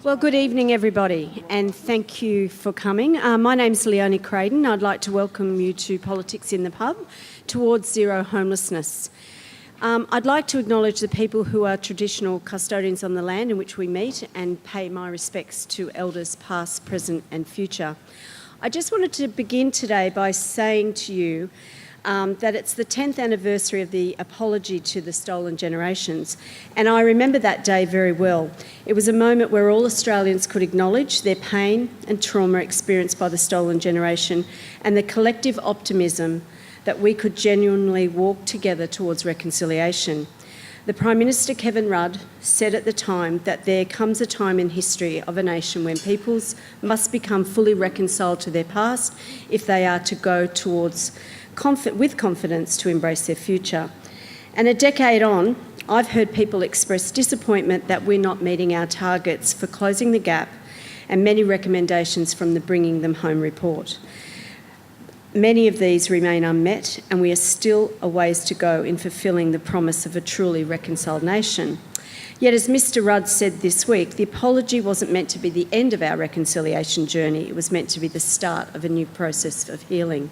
Well, good evening, everybody, and thank you for coming. My name's Leane Simon. I'd like to welcome you to Politics in the Pub, towards zero homelessness. I'd like to acknowledge the people who are traditional custodians on the land in which we meet and pay my respects to elders past, present and future. I just wanted to begin today by saying to you that it's the 10th anniversary of the apology to the stolen generations, and I remember that day very well. It was a moment where all Australians could acknowledge their pain and trauma experienced by the stolen generation and the collective optimism that we could genuinely walk together towards reconciliation. The Prime Minister, Kevin Rudd, said at the time that there comes a time in history of a nation when peoples must become fully reconciled to their past if they are to go towards with confidence to embrace their future. And a decade on, I've heard people express disappointment that we're not meeting our targets for closing the gap and many recommendations from the Bringing Them Home report. Many of these remain unmet and we are still a ways to go in fulfilling the promise of a truly reconciled nation. Yet, as Mr Rudd said this week, the apology wasn't meant to be the end of our reconciliation journey, it was meant to be the start of a new process of healing.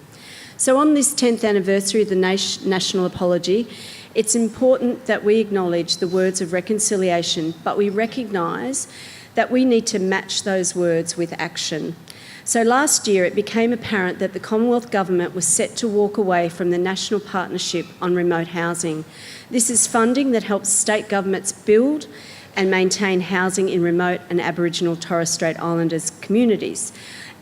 So on this 10th anniversary of the National Apology, it's important that we acknowledge the words of reconciliation, but we recognise that we need to match those words with action. So last year it became apparent that the Commonwealth Government was set to walk away from the National Partnership on Remote Housing. This is funding that helps state governments build and maintain housing in remote and Aboriginal Torres Strait Islanders communities.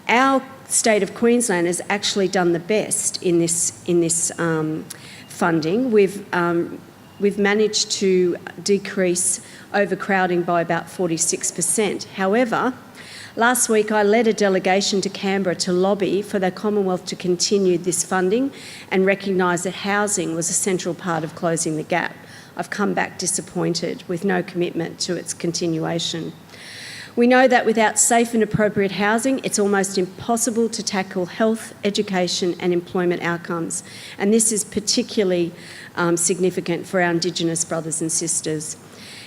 Our state of Queensland has actually done the best in this funding. We've managed to decrease overcrowding by about 46%. However, last week I led a delegation to Canberra to lobby for the Commonwealth to continue this funding and recognise that housing was a central part of closing the gap. I've come back disappointed with no commitment to its continuation. We know that without safe and appropriate housing, it's almost impossible to tackle health, education and employment outcomes. And this is particularly significant for our Indigenous brothers and sisters.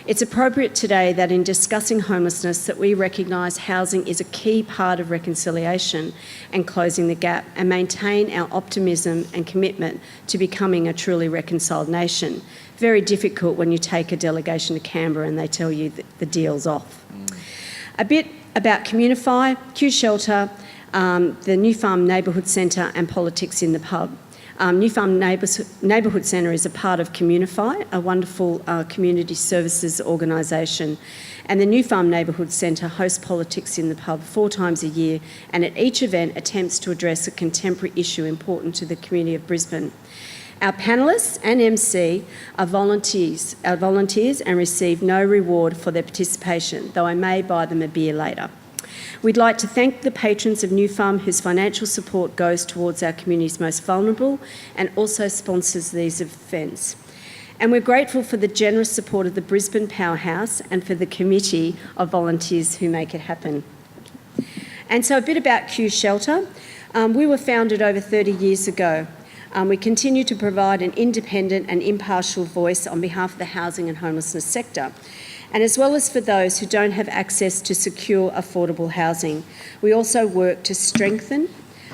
It's appropriate today that in discussing homelessness that we recognise housing is a key part of reconciliation and closing the gap and maintain our optimism and commitment to becoming a truly reconciled nation. Very difficult when you take a delegation to Canberra and they tell you that the deal's off. A bit about Communify, Q Shelter, the New Farm Neighbourhood Centre and Politics in the Pub. New Farm Neighbourhood Centre is a part of Communify, a wonderful community services organisation. And the New Farm Neighbourhood Centre hosts Politics in the Pub 4 times a year and at each event attempts to address a contemporary issue important to the community of Brisbane. Our panellists and MC are volunteers and receive no reward for their participation, though I may buy them a beer later. We'd like to thank the patrons of New Farm whose financial support goes towards our community's most vulnerable and also sponsors these events. And we're grateful for the generous support of the Brisbane Powerhouse and for the committee of volunteers who make it happen. And so a bit about Q Shelter. We were founded over 30 years ago. We continue to provide an independent and impartial voice on behalf of the housing and homelessness sector, and as well as for those who don't have access to secure, affordable housing. We also work to strengthen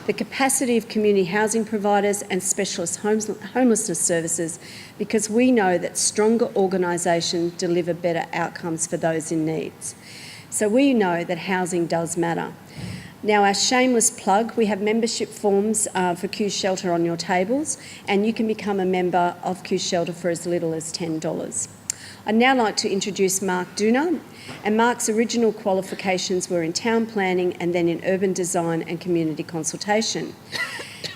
the capacity of community housing providers and specialist homelessness services because we know that stronger organisations deliver better outcomes for those in need. So we know that housing does matter. Now, our shameless plug, we have membership forms for Q Shelter on your tables, and you can become a member of Q Shelter for as little as $10. I'd now like to introduce Mark Doonar, and Mark's original qualifications were in town planning and then in urban design and community consultation.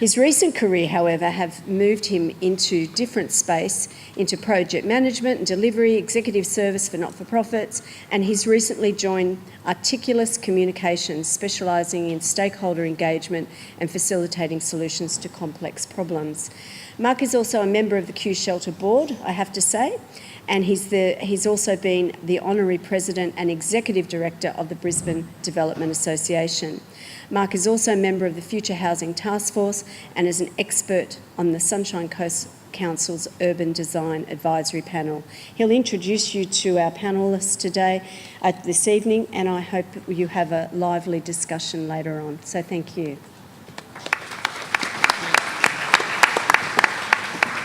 His recent career, however, have moved him into different space, into project management and delivery, executive service for not-for-profits, and he's recently joined Articulous Communications, specialising in stakeholder engagement and facilitating solutions to complex problems. Mark is also a member of the Q Shelter board, I have to say, and he's also been the Honorary President and Executive Director of the Brisbane Development Association. Mark is also a member of the Future Housing Task Force and is an expert on the Sunshine Coast Council's Urban Design Advisory Panel. He'll introduce you to our panellists today, this evening, and I hope you have a lively discussion later on. So thank you.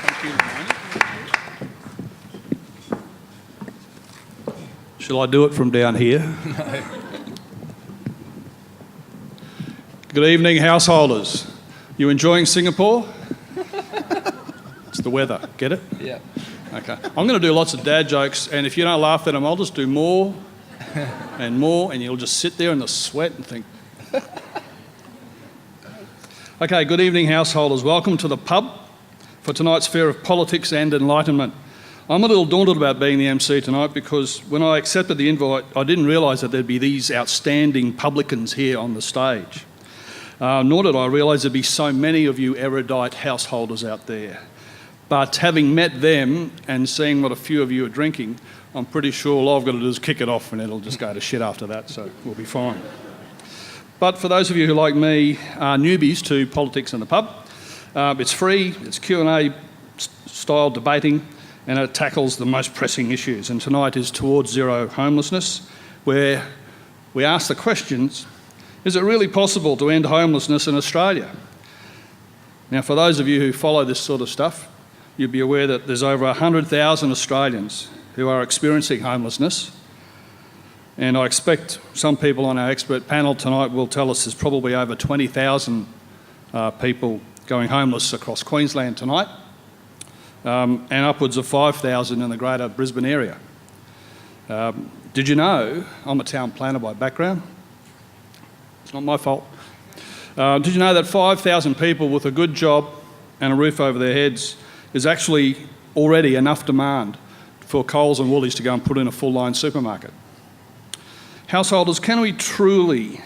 Thank you, Leane. Shall I do it from down here? No. Good evening, householders. You enjoying Singapore? It's the weather. Get it? Yeah. Okay. I'm going to do lots of dad jokes, and if you don't laugh at them, I'll just do more and more, and you'll just sit there in the sweat and think. Okay, good evening, householders. Welcome to the pub for tonight's Fair of Politics and Enlightenment. I'm a little daunted about being the MC tonight because when I accepted the invite, I didn't realise that there'd be these outstanding publicans here on the stage. Nor did I realise there'd be so many of you erudite householders out there. But having met them and seeing what a few of you are drinking, I'm pretty sure all I've got to do is kick it off and it'll just go to shit after that, so we'll be fine. But for those of you who, like me, are newbies to politics in the pub, it's free, it's Q&A style debating, and it tackles the most pressing issues. And tonight is Towards Zero Homelessness, where we ask the questions, is it really possible to end homelessness in Australia? Now, for those of you who follow this sort of stuff, you'll be aware that there's over 100,000 Australians who are experiencing homelessness. And I expect some people on our expert panel tonight will tell us there's probably over 20,000 people going homeless across Queensland tonight, and upwards of 5,000 in the greater Brisbane area. Did you know, I'm a town planner by background, it's not my fault. Did you know that 5,000 people with a good job and a roof over their heads is actually already enough demand for Coles and Woolies to go and put in a full-line supermarket? Householders, can we truly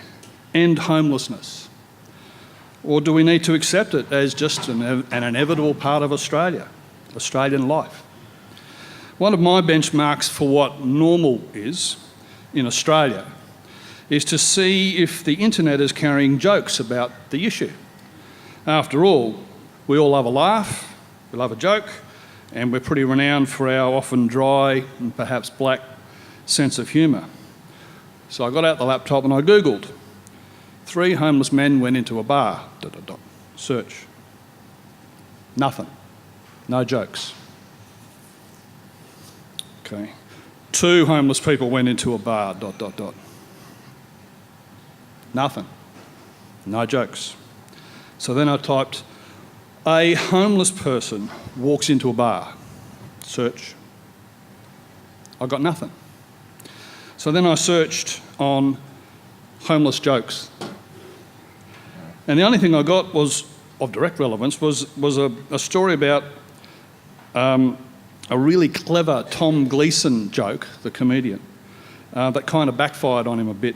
end homelessness? Or do we need to accept it as just an inevitable part of Australian life? One of my benchmarks for what normal is in Australia is to see if the internet is carrying jokes about the issue. After all, we all love a laugh, we love a joke, and we're pretty renowned for our often dry and perhaps black sense of humour. So I got out the laptop and I Googled, 3 homeless men went into a bar, ... search. Nothing. No jokes. Okay. 2 homeless people went into a bar, ... Nothing. No jokes. So then I typed, a homeless person walks into a bar, search. I got nothing. So then I searched on homeless jokes. And the only thing I got was, of direct relevance, was a story about a really clever Tom Gleeson joke, the comedian, that kind of backfired on him a bit.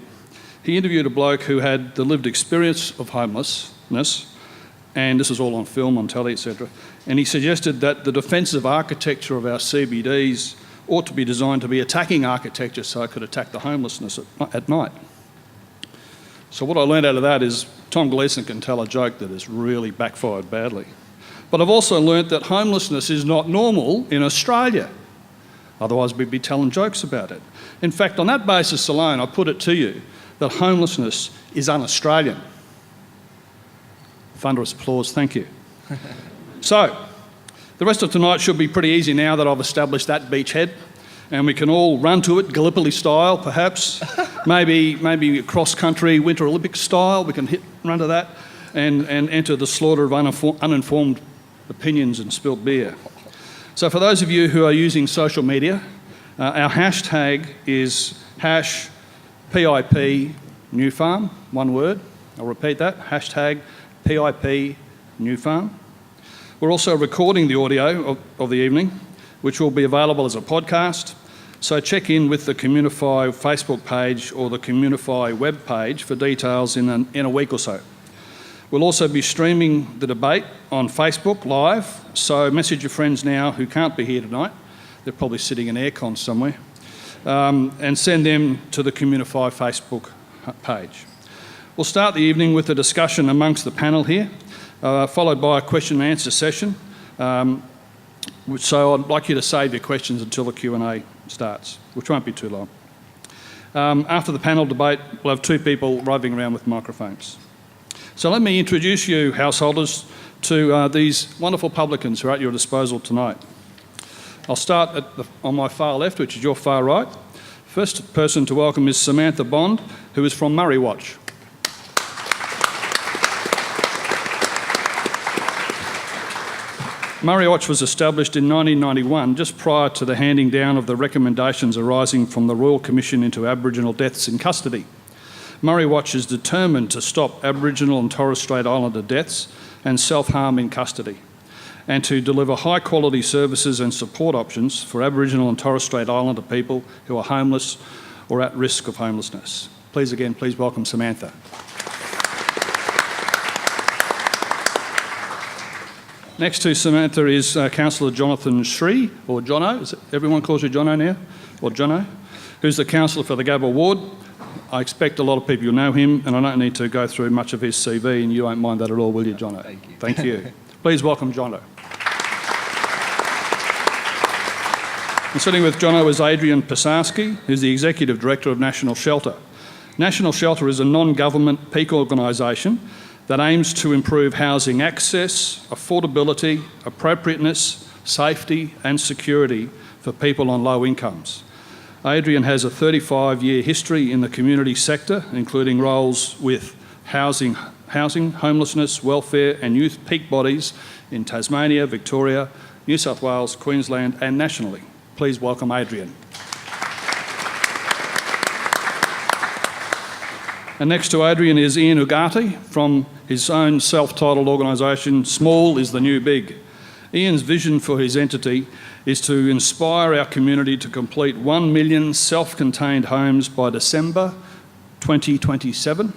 He interviewed a bloke who had the lived experience of homelessness, and this is all on film, on telly, etc. And he suggested that the defensive architecture of our CBDs ought to be designed to be attacking architecture so it could attack the homelessness at night. So what I learned out of that is Tom Gleeson can tell a joke that has really backfired badly. But I've also learnt that homelessness is not normal in Australia. Otherwise we'd be telling jokes about it. In fact, on that basis alone, I put it to you that homelessness is un-Australian. Thunderous applause, thank you. So, the rest of tonight should be pretty easy now that I've established that beachhead, and we can all run to it Gallipoli style, perhaps. maybe cross-country Winter Olympics style. We can run to that and enter the slaughter of uninformed opinions and spilt beer. So for those of you who are using social media, our hashtag is #PIP New Farm, one word. I'll repeat that, #PIP New Farm. We're also recording the audio of the evening, which will be available as a podcast. So check in with the Communify Facebook page or the Communify web page for details in a week or so. We'll also be streaming the debate on Facebook live, so message your friends now who can't be here tonight. They're probably sitting in aircon somewhere. And send them to the Communify Facebook page. We'll start the evening with a discussion amongst the panel here, followed by a question and answer session. So I'd like you to save your questions until the Q&A starts, which won't be too long. After the panel debate, we'll have two people roving around with microphones. So let me introduce you, householders, to these wonderful publicans who are at your disposal tonight. I'll start on my far left, which is your far right. First person to welcome is Samantha Bond, who is from Murri Watch. Murri Watch was established in 1991, just prior to the handing down of the recommendations arising from the Royal Commission into Aboriginal deaths in custody. Murri Watch is determined to stop Aboriginal and Torres Strait Islander deaths and self-harm in custody, and to deliver high-quality services and support options for Aboriginal and Torres Strait Islander people who are homeless or at risk of homelessness. Please welcome Samantha. Next to Samantha is Councillor Jonathon Sri, or Jono, everyone calls you Jono now, or Jono, who's the Councillor for the Gabba ward. I expect a lot of people will know him, and I don't need to go through much of his CV, and you won't mind that at all, will you, Jono? Thank you. Thank you. Please welcome Jono. And sitting with Jono is Adrian Pisarski, who's the Executive Director of National Shelter. National Shelter is a non-government peak organisation that aims to improve housing access, affordability, appropriateness, safety and security for people on low incomes. Adrian has a 35-year history in the community sector, including roles with housing, homelessness, welfare and youth peak bodies in Tasmania, Victoria, New South Wales, Queensland and nationally. Please welcome Adrian. And next to Adrian is Ian Ugarte from his own self-titled organisation, Small is the New Big. Ian's vision for his entity is to inspire our community to complete 1 million self-contained homes by December 2027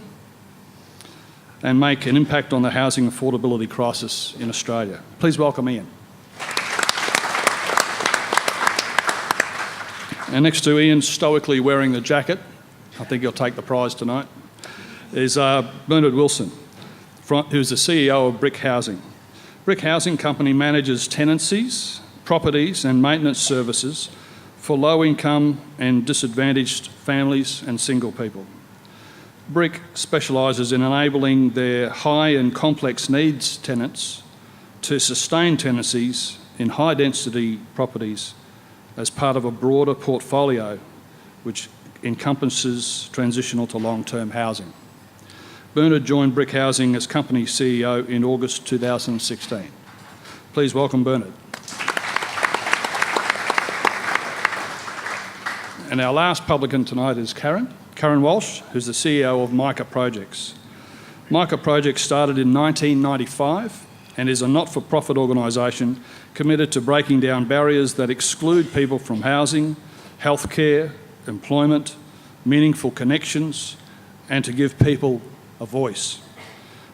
and make an impact on the housing affordability crisis in Australia. Please welcome Ian. And next to Ian, stoically wearing the jacket, I think he'll take the prize tonight, is Bernard Wilson, who's the CEO of Bric Housing. Bric Housing Company manages tenancies, properties and maintenance services for low-income and disadvantaged families and single people. Bric specialises in enabling their high and complex needs tenants to sustain tenancies in high-density properties as part of a broader portfolio which encompasses transitional to long-term housing. Bernard joined Bric Housing as company CEO in August 2016. Please welcome Bernard. And our last publican tonight is Karyn Walsh, who's the CEO of Micah Projects. Micah Projects started in 1995 and is a not-for-profit organisation committed to breaking down barriers that exclude people from housing, healthcare, employment, meaningful connections, and to give people a voice.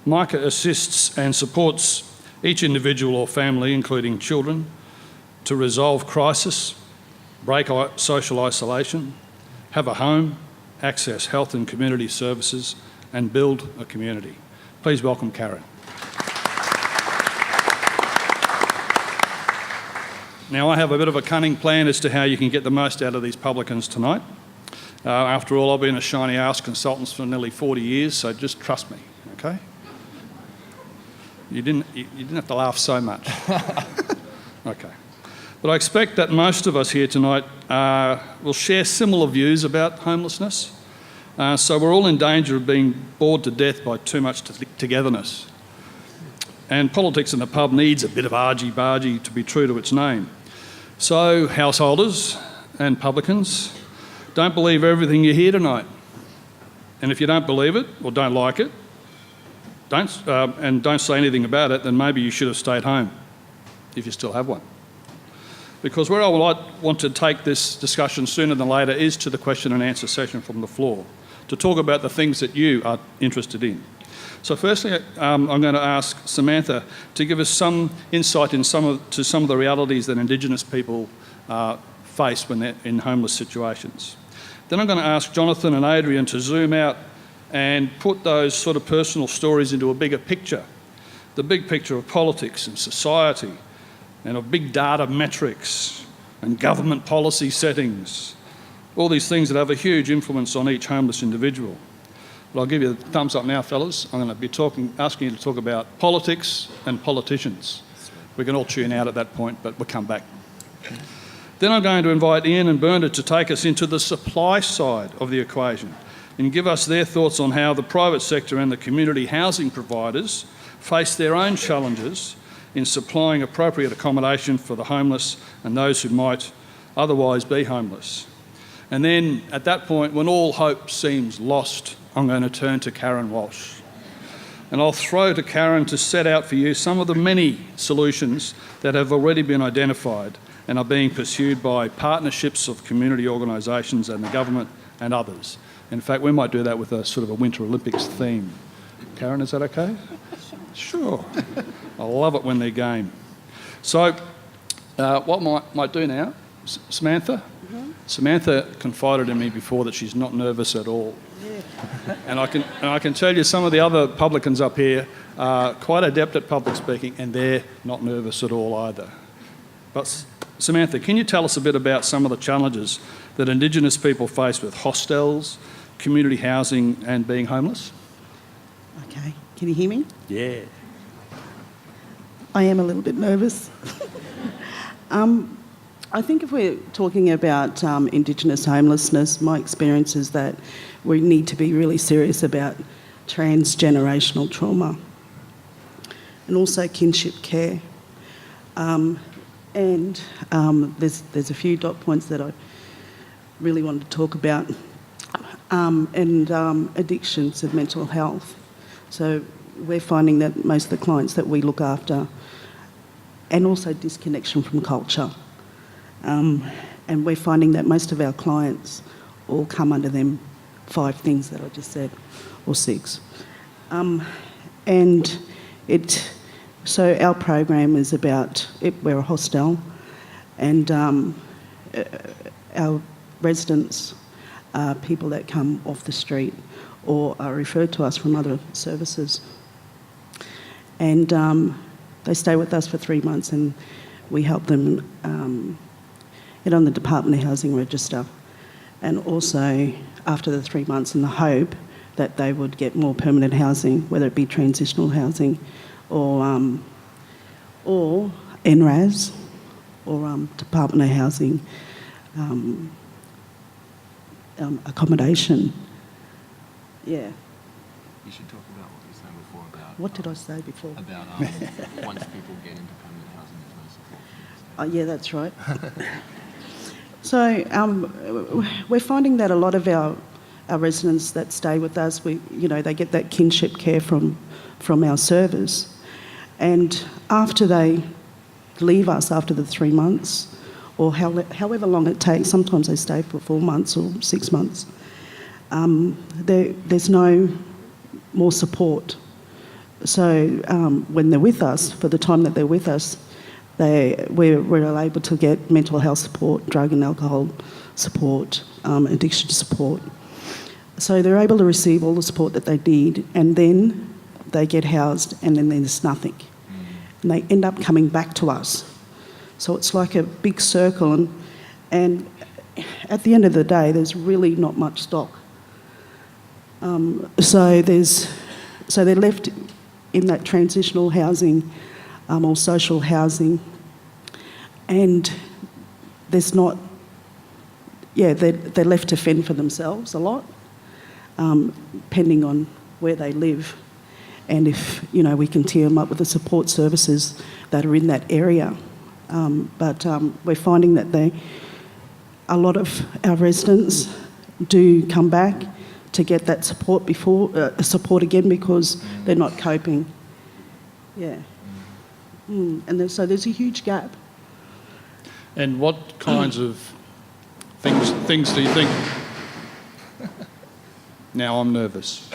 Micah assists and supports each individual or family, including children, to resolve crisis, break social isolation, have a home, access health and community services, and build a community. Please welcome Karyn. Now, I have a bit of a cunning plan as to how you can get the most out of these publicans tonight. After all, I've been a shiny arse consultant for nearly 40 years, so just trust me, okay? You didn't have to laugh so much. Okay. But I expect that most of us here tonight will share similar views about homelessness. So we're all in danger of being bored to death by too much togetherness. And politics in the pub needs a bit of argy-bargy to be true to its name. So, householders and publicans, don't believe everything you hear tonight. And if you don't believe it or don't like it, don't say anything about it, then maybe you should have stayed home, if you still have one. Because where I want to take this discussion sooner than later is to the question and answer session from the floor, to talk about the things that you are interested in. So firstly, I'm going to ask Samantha to give us some insight into some of the realities that Indigenous people face when they're in homeless situations. Then I'm going to ask Jonathon and Adrian to zoom out and put those sort of personal stories into a bigger picture, the big picture of politics and society and of big data metrics and government policy settings, all these things that have a huge influence on each homeless individual. But I'll give you a thumbs up now, fellas. I'm going to be asking you to talk about politics and politicians. We can all tune out at that point, but we'll come back. Then I'm going to invite Ian and Bernard to take us into the supply side of the equation and give us their thoughts on how the private sector and the community housing providers face their own challenges in supplying appropriate accommodation for the homeless and those who might otherwise be homeless. And then at that point, when all hope seems lost, I'm going to turn to Karyn Walsh. And I'll throw to Karyn to set out for you some of the many solutions that have already been identified and are being pursued by partnerships of community organisations and the government and others. In fact, we might do that with a sort of a Winter Olympics theme. Karyn, is that okay? Sure. I love it when they're game. So what might do now, Samantha? Mm-hmm. Samantha confided in me before that she's not nervous at all. Yeah. And I can tell you some of the other publicans up here are quite adept at public speaking, and they're not nervous at all either. But Samantha, can you tell us a bit about some of the challenges that Indigenous people face with hostels, community housing and being homeless? Okay, can you hear me? Yeah. I am a little bit nervous. I think if we're talking about Indigenous homelessness, my experience is that we need to be really serious about transgenerational trauma and also kinship care. And there's a few dot points that I really wanted to talk about, and addictions and mental health. So we're finding that most of the clients that we look after, and also disconnection from culture, and we're finding that most of our clients all come under them 5 things that I just said, or 6. So our program is about, we're a hostel, and our residents are people that come off the street or are referred to us from other services. And they stay with us for 3 months, and we help them get on the Department of Housing register, and also after the 3 months in the hope that they would get more permanent housing, whether it be transitional housing or NRAS or Department of Housing accommodation. Yeah. You should talk about what you were saying before about... What did I say before? About once people get into permanent housing, there's no support. Yeah, that's right. So we're finding that a lot of our residents that stay with us, they get that kinship care from our service, and after they leave us after the 3 months, or however long it takes, sometimes they stay for 4 months or 6 months, there's no more support. So when they're with us, for the time that they're with us, we're able to get mental health support, drug and alcohol support, addiction support. So they're able to receive all the support that they need, and then they get housed, and then there's nothing. And they end up coming back to us. So it's like a big circle, and at the end of the day, there's really not much stock. So they're left in that transitional housing or social housing, and there's not, they're left to fend for themselves a lot, depending on where they live, and if we can team them up with the support services that are in that area. But we're finding that a lot of our residents do come back to get that support again, because they're not coping. Yeah. And so there's a huge gap. And what kinds of things do you think? Now I'm nervous.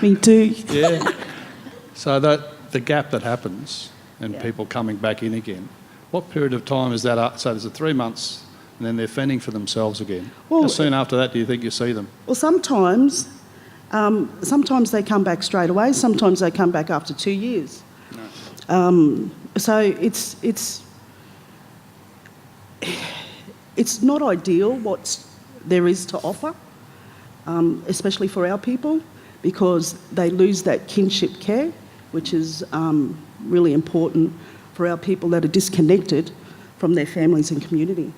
Me too. Yeah. So the gap that happens and people coming back in again, what period of time is that? So there's 3 months, and then they're fending for themselves again. Well, how soon after that do you think you see them? Well, sometimes they come back straight away. Sometimes they come back after 2 years. No. So it's not ideal what there is to offer, especially for our people, because they lose that kinship care, which is really important for our people that are disconnected from their families and community.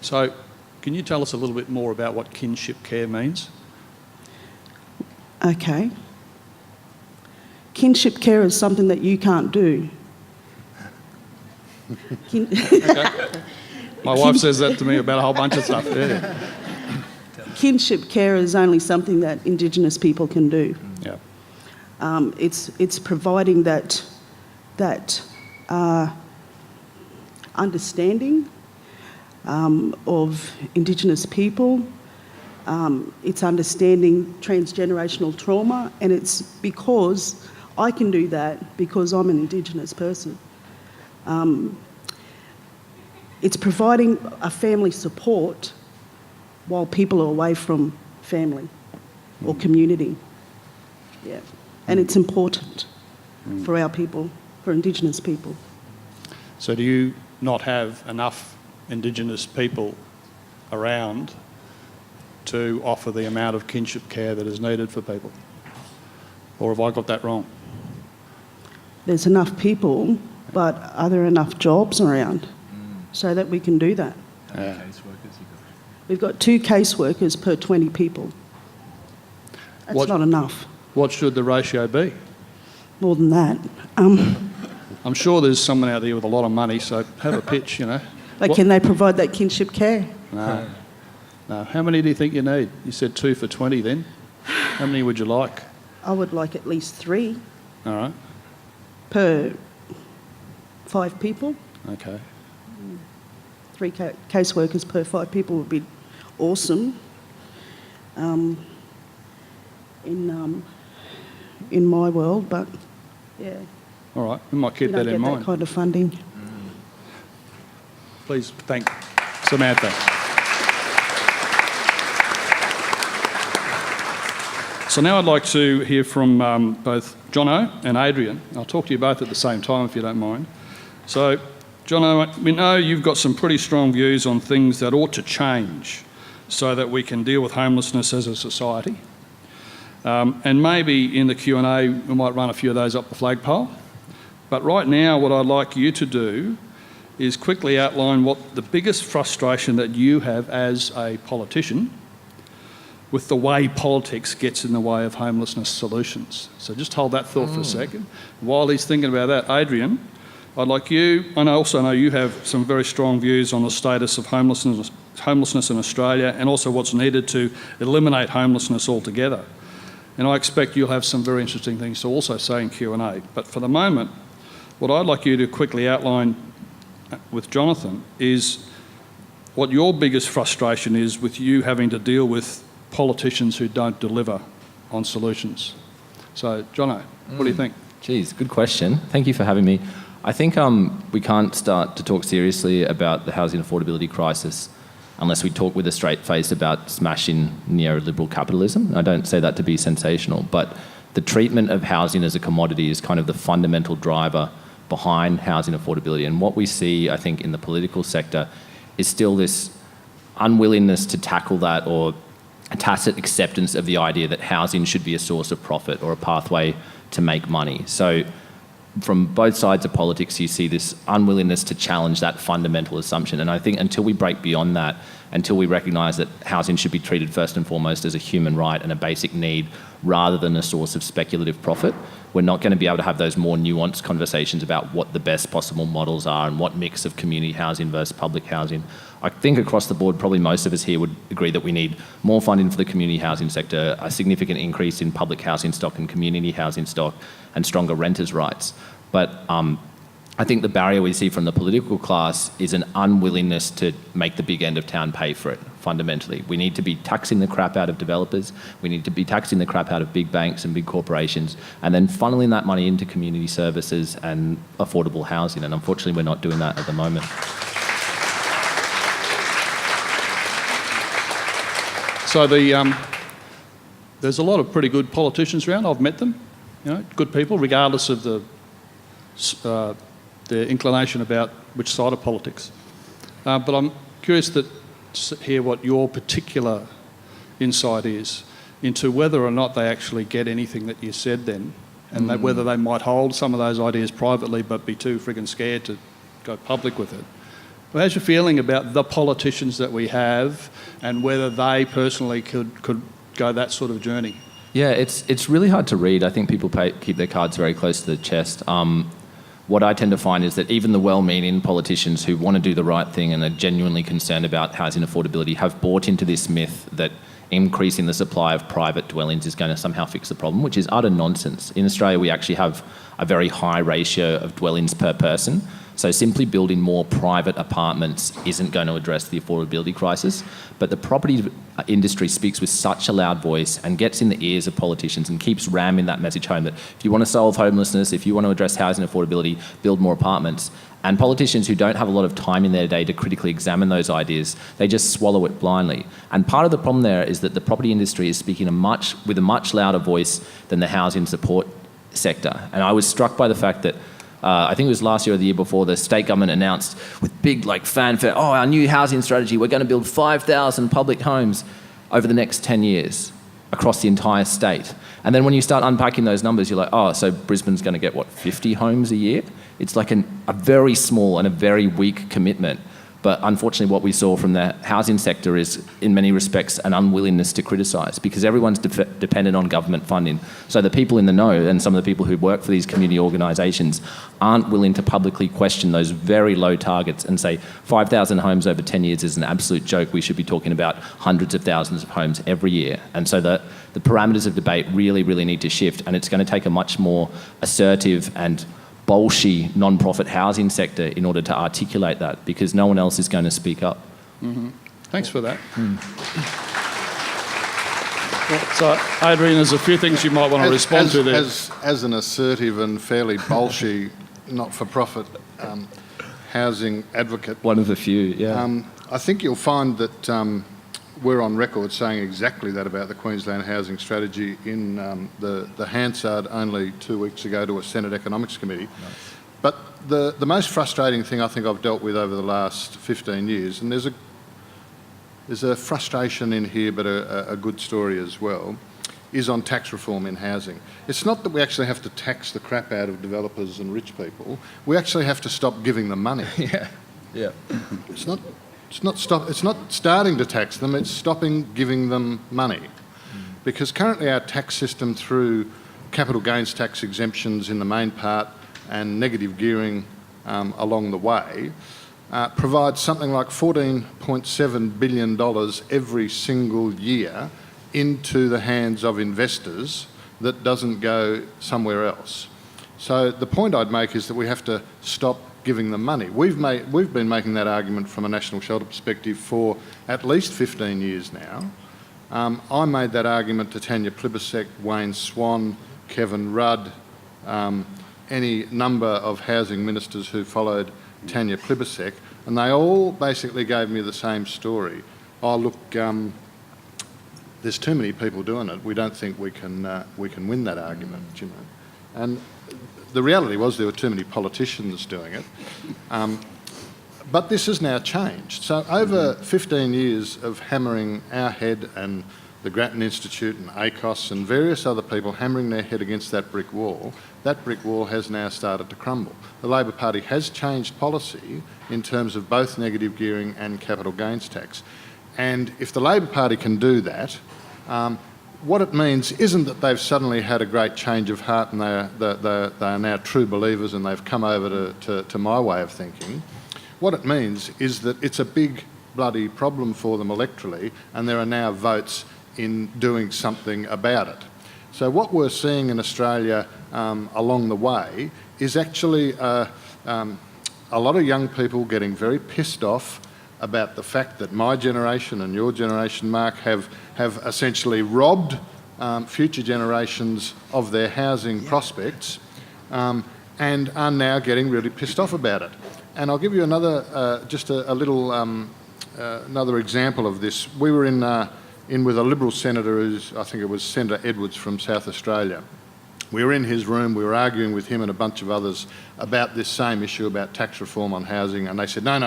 So, can you tell us a little bit more about what kinship care means? Okay. Kinship care is something that you can't do. My wife says that to me about a whole bunch of stuff. Yeah. Kinship care is only something that Indigenous people can do. Yeah. It's providing that understanding of Indigenous people. It's understanding transgenerational trauma, and it's because I can do that because I'm an Indigenous person. It's providing a family support while people are away from family or community. Yeah. And it's important for our people, for Indigenous people. So do you not have enough Indigenous people around to offer the amount of kinship care that is needed for people? Or have I got that wrong? There's enough people, but are there enough jobs around so that we can do that? Yeah. We've got 2 caseworkers per 20 people. That's not enough. What should the ratio be? More than that. I'm sure there's someone out there with a lot of money, so have a pitch, you know. But can they provide that kinship care? No. No. How many do you think you need? You said 2 for 20 then. How many would you like? I would like at least 3 All right. per 5 people. Okay. 3 caseworkers per 5 people would be awesome. In my world, but yeah. All right. We might keep You don't that in get mind. that kind of funding. Please thank Samantha. So now I'd like to hear from both Jono and Adrian. I'll talk to you both at the same time if you don't mind. So, Jono, we know you've got some pretty strong views on things that ought to change so that we can deal with homelessness as a society. And maybe in the Q&A we might run a few of those up the flagpole. But right now what I'd like you to do is quickly outline what the biggest frustration that you have as a politician with the way politics gets in the way of homelessness solutions. So just hold that thought for a second. While he's thinking about that, Adrian, I'd like you, and I also know you have some very strong views on the status of homelessness in Australia and also what's needed to eliminate homelessness altogether. And I expect you'll have some very interesting things to also say in Q&A. But for the moment, what I'd like you to quickly outline with Jonathon is what your biggest frustration is with you having to deal with politicians who don't deliver on solutions. So, Jono, what do you think? Geez, good question. Thank you for having me. I think we can't start to talk seriously about the housing affordability crisis unless we talk with a straight face about smashing neoliberal capitalism. I don't say that to be sensational, but the treatment of housing as a commodity is kind of the fundamental driver behind housing affordability. And what we see, I think, in the political sector is still this unwillingness to tackle that, or a tacit acceptance of the idea that housing should be a source of profit or a pathway to make money. So from both sides of politics, you see this unwillingness to challenge that fundamental assumption. And I think until we break beyond that, until we recognise that housing should be treated first and foremost as a human right and a basic need rather than a source of speculative profit, we're not going to be able to have those more nuanced conversations about what the best possible models are and what mix of community housing versus public housing. I think across the board, probably most of us here would agree that we need more funding for the community housing sector, a significant increase in public housing stock and community housing stock, and stronger renters' rights. But I think the barrier we see from the political class is an unwillingness to make the big end of town pay for it, fundamentally. We need to be taxing the crap out of developers, we need to be taxing the crap out of big banks and big corporations, and then funneling that money into community services and affordable housing. And unfortunately, we're not doing that at the moment. So there's a lot of pretty good politicians around. I've met them, you know, good people, regardless of the their inclination about which side of politics. But I'm curious to hear what your particular insight is into whether or not they actually get anything that you said then, and whether they might hold some of those ideas privately but be too friggin' scared to go public with it. Well, how's your feeling about the politicians that we have and whether they personally could go that sort of journey? Yeah, it's really hard to read. I think people keep their cards very close to the chest. What I tend to find is that even the well-meaning politicians who want to do the right thing and are genuinely concerned about housing affordability have bought into this myth that increasing the supply of private dwellings is going to somehow fix the problem, which is utter nonsense. In Australia, we actually have a very high ratio of dwellings per person. So simply building more private apartments isn't going to address the affordability crisis. But the property industry speaks with such a loud voice and gets in the ears of politicians and keeps ramming that message home that if you want to solve homelessness, if you want to address housing affordability, build more apartments. And politicians who don't have a lot of time in their day to critically examine those ideas, they just swallow it blindly. And part of the problem there is that the property industry is speaking with a much louder voice than the housing support sector. And I was struck by the fact that I think it was last year or the year before, the state government announced with big fanfare, our new housing strategy, we're going to build 5,000 public homes over the next 10 years across the entire state. And then when you start unpacking those numbers, you're like, so Brisbane's going to get, 50 homes a year? It's like a very small and a very weak commitment. But unfortunately, what we saw from the housing sector is, in many respects, an unwillingness to criticise because everyone's dependent on government funding. So the people in the know and some of the people who work for these community organisations aren't willing to publicly question those very low targets and say 5,000 homes over 10 years is an absolute joke. We should be talking about hundreds of thousands of homes every year. And so the parameters of debate really, really need to shift, and it's going to take a much more assertive and bolshy non-profit housing sector in order to articulate that, because no one else is going to speak up. Mm-hmm. Thanks for that. So, Adrian, there's a few things you might want to respond to there. As an assertive and fairly bolshy not-for-profit housing advocate... One of the few, yeah. I think you'll find that we're on record saying exactly that about the Queensland housing strategy in the Hansard only 2 weeks ago to a Senate Economics Committee. No. But the most frustrating thing I think I've dealt with over the last 15 years, and there's a frustration in here but a good story as well, is on tax reform in housing. It's not that we actually have to tax the crap out of developers and rich people, we actually have to stop giving them money. Yeah. It's not starting to tax them, it's stopping giving them money. Because currently our tax system, through capital gains tax exemptions in the main part and negative gearing along the way, provides something like $14.7 billion every single year into the hands of investors that doesn't go somewhere else. So the point I'd make is that we have to stop giving them money. We've been making that argument from a national shelter perspective for at least 15 years now. I made that argument to Tanya Plibersek, Wayne Swan, Kevin Rudd, any number of housing ministers who followed Tanya Plibersek, and they all basically gave me the same story. Look, there's too many people doing it. We don't think we can win that argument, you know. And the reality was there were too many politicians doing it. But this has now changed. So over 15 years of hammering our head and the Grattan Institute and ACOS and various other people hammering their head against that brick wall has now started to crumble. The Labor Party has changed policy in terms of both negative gearing and capital gains tax. And if the Labor Party can do that, what it means isn't that they've suddenly had a great change of heart and they are now true believers and they've come over to my way of thinking. What it means is that it's a big bloody problem for them electorally, and there are now votes in doing something about it. So what we're seeing in Australia along the way is actually a lot of young people getting very pissed off about the fact that my generation and your generation, Mark, have essentially robbed future generations of their housing prospects and are now getting really pissed off about it. And I'll give you another, just a little, another example of this. We were in with a Liberal senator, I think it was Senator Edwards from South Australia, We were in his room, we were arguing with him and a bunch of others about this same issue about tax reform on housing, and they said, no,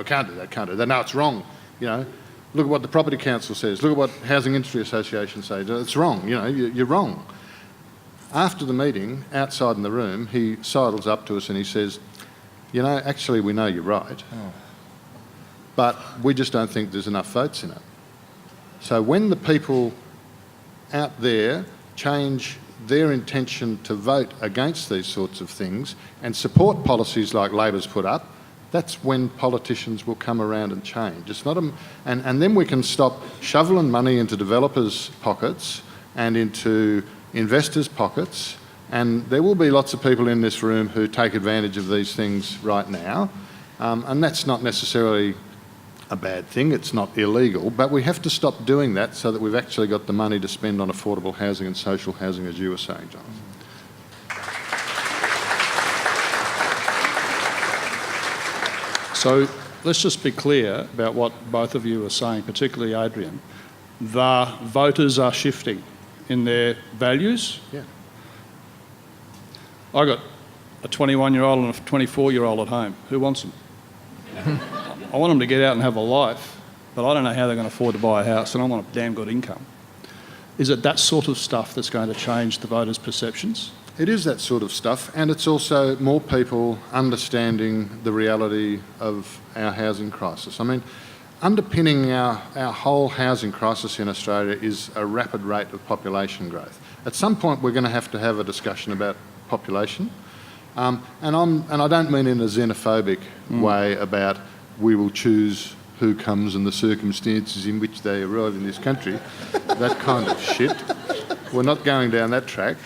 can't do that. No, it's wrong, you know. Look at what the Property Council says. Look at what Housing Industry Association says. It's wrong, you know, you're wrong. After the meeting, outside in the room, he sidles up to us and he says, you know, actually we know you're right, but we just don't think there's enough votes in it. So when the people out there change their intention to vote against these sorts of things and support policies like Labor's put up, that's when politicians will come around and change. It's not and then we can stop shoveling money into developers' pockets and into investors' pockets, and there will be lots of people in this room who take advantage of these things right now, and that's not necessarily a bad thing, it's not illegal, but we have to stop doing that so that we've actually got the money to spend on affordable housing and social housing, as you were saying, Jonathan. So let's just be clear about what both of you are saying, particularly Adrian. The voters are shifting in their values. Yeah. I got a 21-year-old and a 24-year-old at home. Who wants them? I want them to get out and have a life, but I don't know how they're going to afford to buy a house, and I want a damn good income. Is it that sort of stuff that's going to change the voters' perceptions? It is that sort of stuff, and it's also more people understanding the reality of our housing crisis. I mean, underpinning our whole housing crisis in Australia is a rapid rate of population growth. At some point we're going to have a discussion about population, and I don't mean in a xenophobic way about we will choose who comes and the circumstances in which they arrive in this country, that kind of shit. We're not going down that track.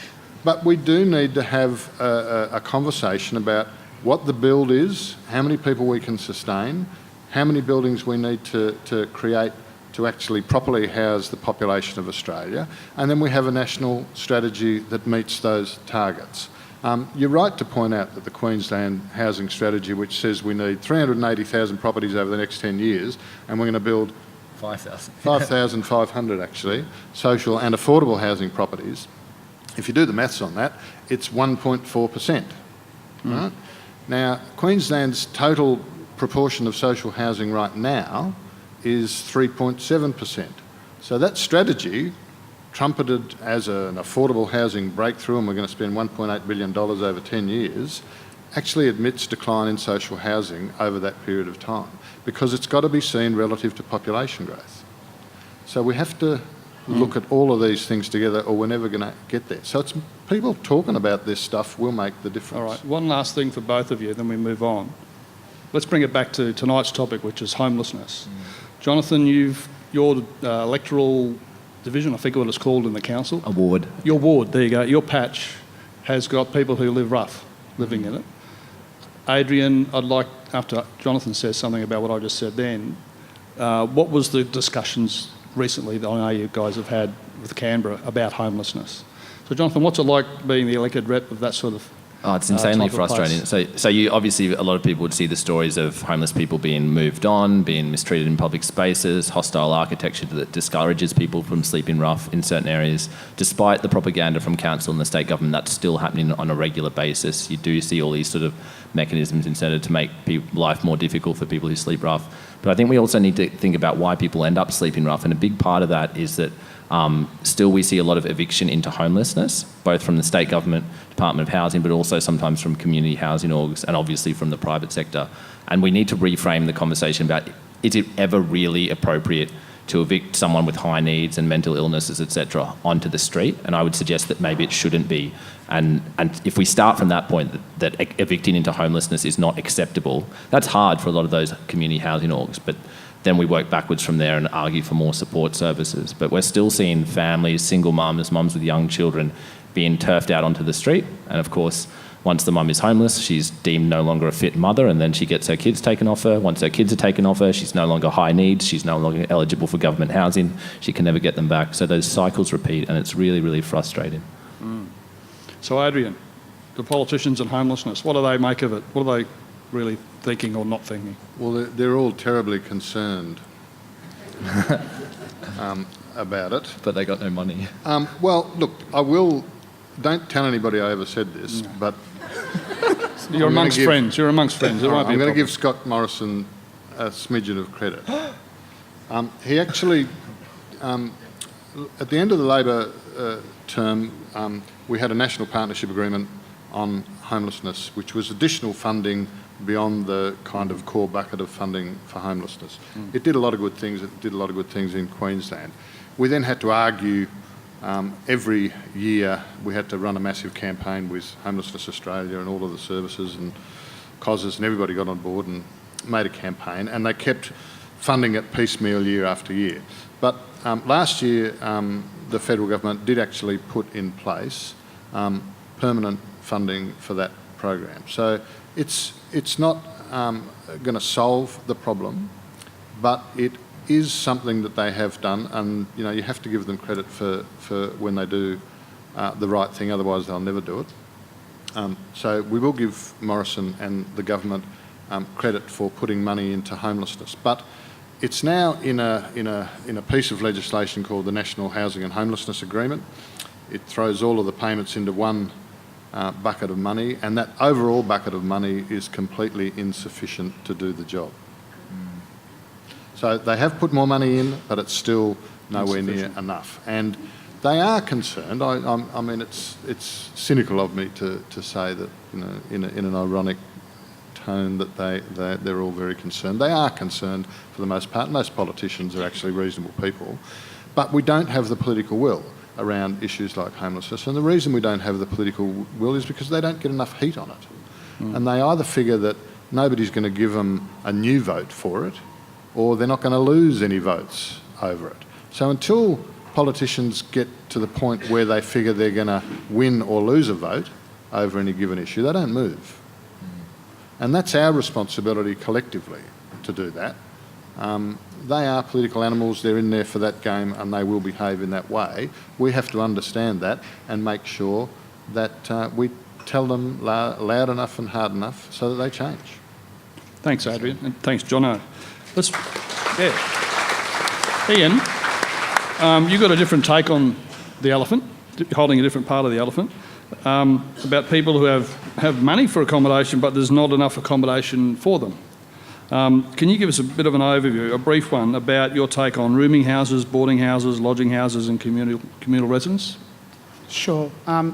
But we do need to have a conversation about what the build is, how many people we can sustain, how many buildings we need to create to actually properly house the population of Australia, and then we have a national strategy that meets those targets. You're right to point out that the Queensland housing strategy, which says we need 380,000 properties over the next 10 years, and we're going to build 5,500 actually, social and affordable housing properties. If you do the maths on that, it's 1.4%. Right? Now, Queensland's total proportion of social housing right now is 3.7%. So that strategy, trumpeted as an affordable housing breakthrough, and we're going to spend $1.8 billion over 10 years, actually admits decline in social housing over that period of time, because it's got to be seen relative to population growth. So we have to look at all of these things together, or we're never going to get there. So it's people talking about this stuff will make the difference. All right, one last thing for both of you, then we move on. Let's bring it back to tonight's topic, which is homelessness. Jonathon, your electoral division, I think what it's called in the council. A ward. Your ward, there you go. Your patch has got people who live rough living in it. Adrian, I'd like, after Jonathon says something about what I just said then, what was the discussions recently that I know you guys have had with Canberra about homelessness? So Jonathon, what's it like being the elected rep of that sort of Oh, it's insanely type of place? frustrating. So you obviously, a lot of people would see the stories of homeless people being moved on, being mistreated in public spaces, hostile architecture that discourages people from sleeping rough in certain areas. Despite the propaganda from council and the state government, that's still happening on a regular basis. You do see all these sort of mechanisms inserted to make life more difficult for people who sleep rough. But I think we also need to think about why people end up sleeping rough, and a big part of that is that still we see a lot of eviction into homelessness, both from the state government, Department of Housing, but also sometimes from community housing orgs and obviously from the private sector. And we need to reframe the conversation about, is it ever really appropriate to evict someone with high needs and mental illnesses, etc., onto the street? And I would suggest that maybe it shouldn't be. And if we start from that point, that evicting into homelessness is not acceptable, that's hard for a lot of those community housing orgs, but then we work backwards from there and argue for more support services. But we're still seeing families, single mums with young children being turfed out onto the street. And of course, once the mum is homeless, she's deemed no longer a fit mother, and then she gets her kids taken off her. Once her kids are taken off her, she's no longer high needs, she's no longer eligible for government housing, she can never get them back. So those cycles repeat, and it's really, really frustrating. So Adrian, the politicians and homelessness, what do they make of it? What are they really thinking or not thinking? Well, they're all terribly concerned about it. But they got no money. Well, look, I will don't tell anybody I ever said this, but You're amongst friends. You're amongst friends. It won't be I'm a going to problem. give Scott Morrison a smidgen of credit. He actually, at the end of the Labor term, we had a national partnership agreement on homelessness, which was additional funding beyond the kind of core bucket of funding for homelessness. It did a lot of good things. It did a lot of good things in Queensland. We then had to argue every year. We had to run a massive campaign with Homelessness Australia and all of the services and causes, and everybody got on board and made a campaign, and they kept funding it piecemeal year after year. But last year, the federal government did actually put in place permanent funding for that program. So it's not going to solve the problem, but it is something that they have done, and you have to give them credit for when they do the right thing, otherwise they'll never do it. So we will give Morrison and the government credit for putting money into homelessness, but it's now in a piece of legislation called the National Housing and Homelessness Agreement. It throws all of the payments into one bucket of money, and that overall bucket of money is completely insufficient to do the job. So they have put more money in, but it's still nowhere near enough. And they are concerned. I mean, it's cynical of me to say that, in an ironic tone, that they're all very concerned. They are concerned for the most part. Most politicians are actually reasonable people, but we don't have the political will around issues like homelessness. And the reason we don't have the political will is because they don't get enough heat on it. And they either figure that nobody's going to give them a new vote for it, or they're not going to lose any votes over it. So until politicians get to the point where they figure they're going to win or lose a vote over any given issue, they don't move. And that's our responsibility collectively to do that. They are political animals, they're in there for that game, and they will behave in that way. We have to understand that and make sure that we tell them loud enough and hard enough so that they change. Thanks, Adrian, and thanks, Jono. Ian, you've got a different take on the elephant, holding a different part of the elephant, about people who have money for accommodation, but there's not enough accommodation for them. Can you give us a bit of an overview, a brief one, about your take on rooming houses, boarding houses, lodging houses and communal residence? Sure.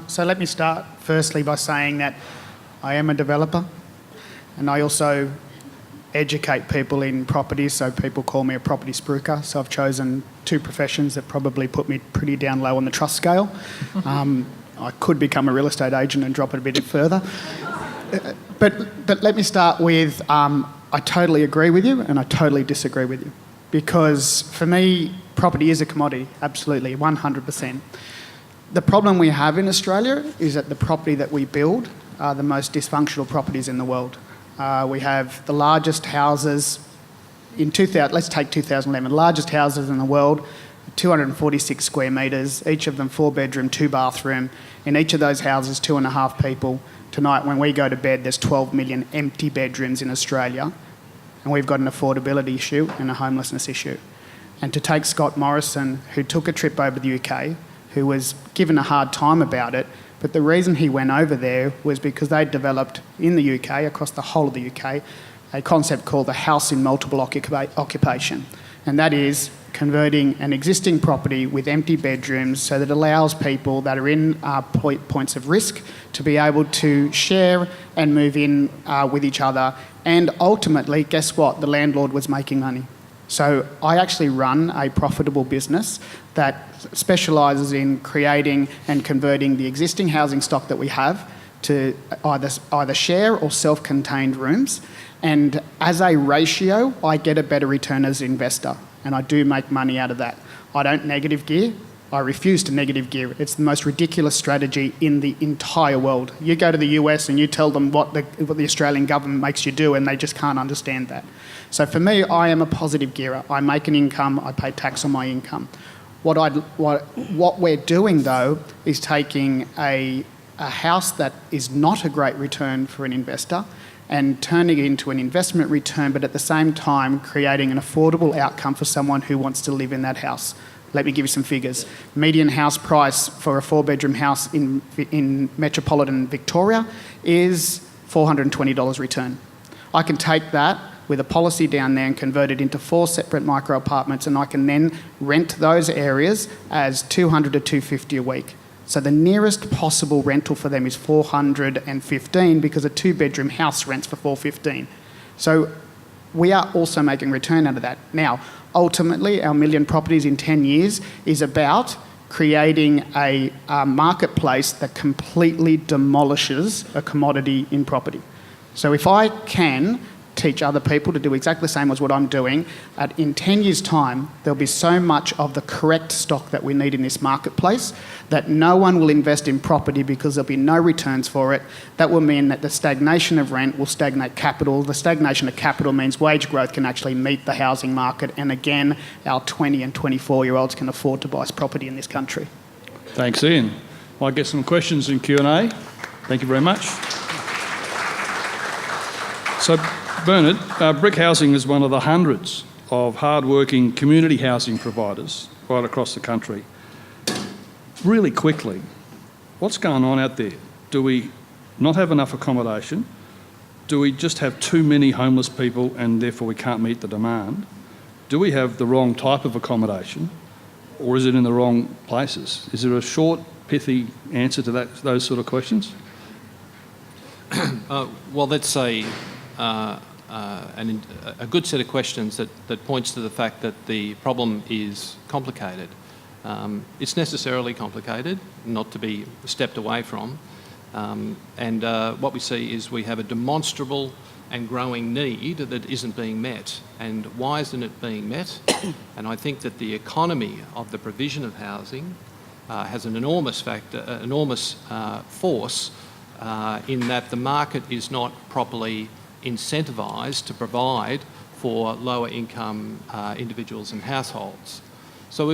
So let me start firstly by saying that I am a developer, and I also educate people in properties, so people call me a property spruiker. So I've chosen two professions that probably put me pretty down low on the trust scale. I could become a real estate agent and drop it a bit further. But let me start with, I totally agree with you and I totally disagree with you. Because for me, property is a commodity, absolutely, 100%. The problem we have in Australia is that the property that we build are the most dysfunctional properties in the world. We have the largest houses in 2000. Let's take 2011. Largest houses in the world, 246 square metres. Each of them 4-bedroom, 2-bathroom. In each of those houses, 2.5 people. Tonight, when we go to bed, there's 12 million empty bedrooms in Australia, and we've got an affordability issue and a homelessness issue. And to take Scott Morrison, who took a trip over the UK, who was given a hard time about it, but the reason he went over there was because they developed in the UK, across the whole of the UK, a concept called the house in multiple occupation. And that is converting an existing property with empty bedrooms so that it allows people that are in points of risk to be able to share and move in with each other. And ultimately, guess what? The landlord was making money. So I actually run a profitable business that specialises in creating and converting the existing housing stock that we have to either share or self-contained rooms. And as a ratio, I get a better return as an investor, and I do make money out of that. I don't negative gear. I refuse to negative gear. It's the most ridiculous strategy in the entire world. You go to the US and you tell them what the Australian government makes you do, and they just can't understand that. So for me, I am a positive gearer. I make an income, I pay tax on my income. What we're doing, though, is taking a house that is not a great return for an investor and turning it into an investment return, but at the same time creating an affordable outcome for someone who wants to live in that house. Let me give you some figures. Median house price for a 4-bedroom house in metropolitan Victoria is $420 return. I can take that with a policy down there and convert it into 4 separate micro apartments, and I can then rent those areas as $200 to $250 a week. So the nearest possible rental for them is $415 because a 2-bedroom house rents for $415. So we are also making return out of that. Now, ultimately, our million properties in 10 years is about creating a marketplace that completely demolishes a commodity in property. So if I can teach other people to do exactly the same as what I'm doing, in 10 years' time, there'll be so much of the correct stock that we need in this marketplace that no one will invest in property because there'll be no returns for it. That will mean that the stagnation of rent will stagnate capital. The stagnation of capital means wage growth can actually meet the housing market, and again, our 20 and 24-year-olds can afford to buy property in this country. Thanks, Ian. Might get some questions in Q&A. Thank you very much. So, Bernard, Brick Housing is one of the hundreds of hard-working community housing providers right across the country. Really quickly, what's going on out there? Do we not have enough accommodation? Do we just have too many homeless people and therefore we can't meet the demand? Do we have the wrong type of accommodation, or is it in the wrong places? Is there a short, pithy answer to those sort of questions? Well, that's a good set of questions that points to the fact that the problem is complicated. It's necessarily complicated, not to be stepped away from. And what we see is we have a demonstrable and growing need that isn't being met. And why isn't it being met? And I think that the economy of the provision of housing has an enormous force in that the market is not properly incentivised to provide for lower income individuals and households. So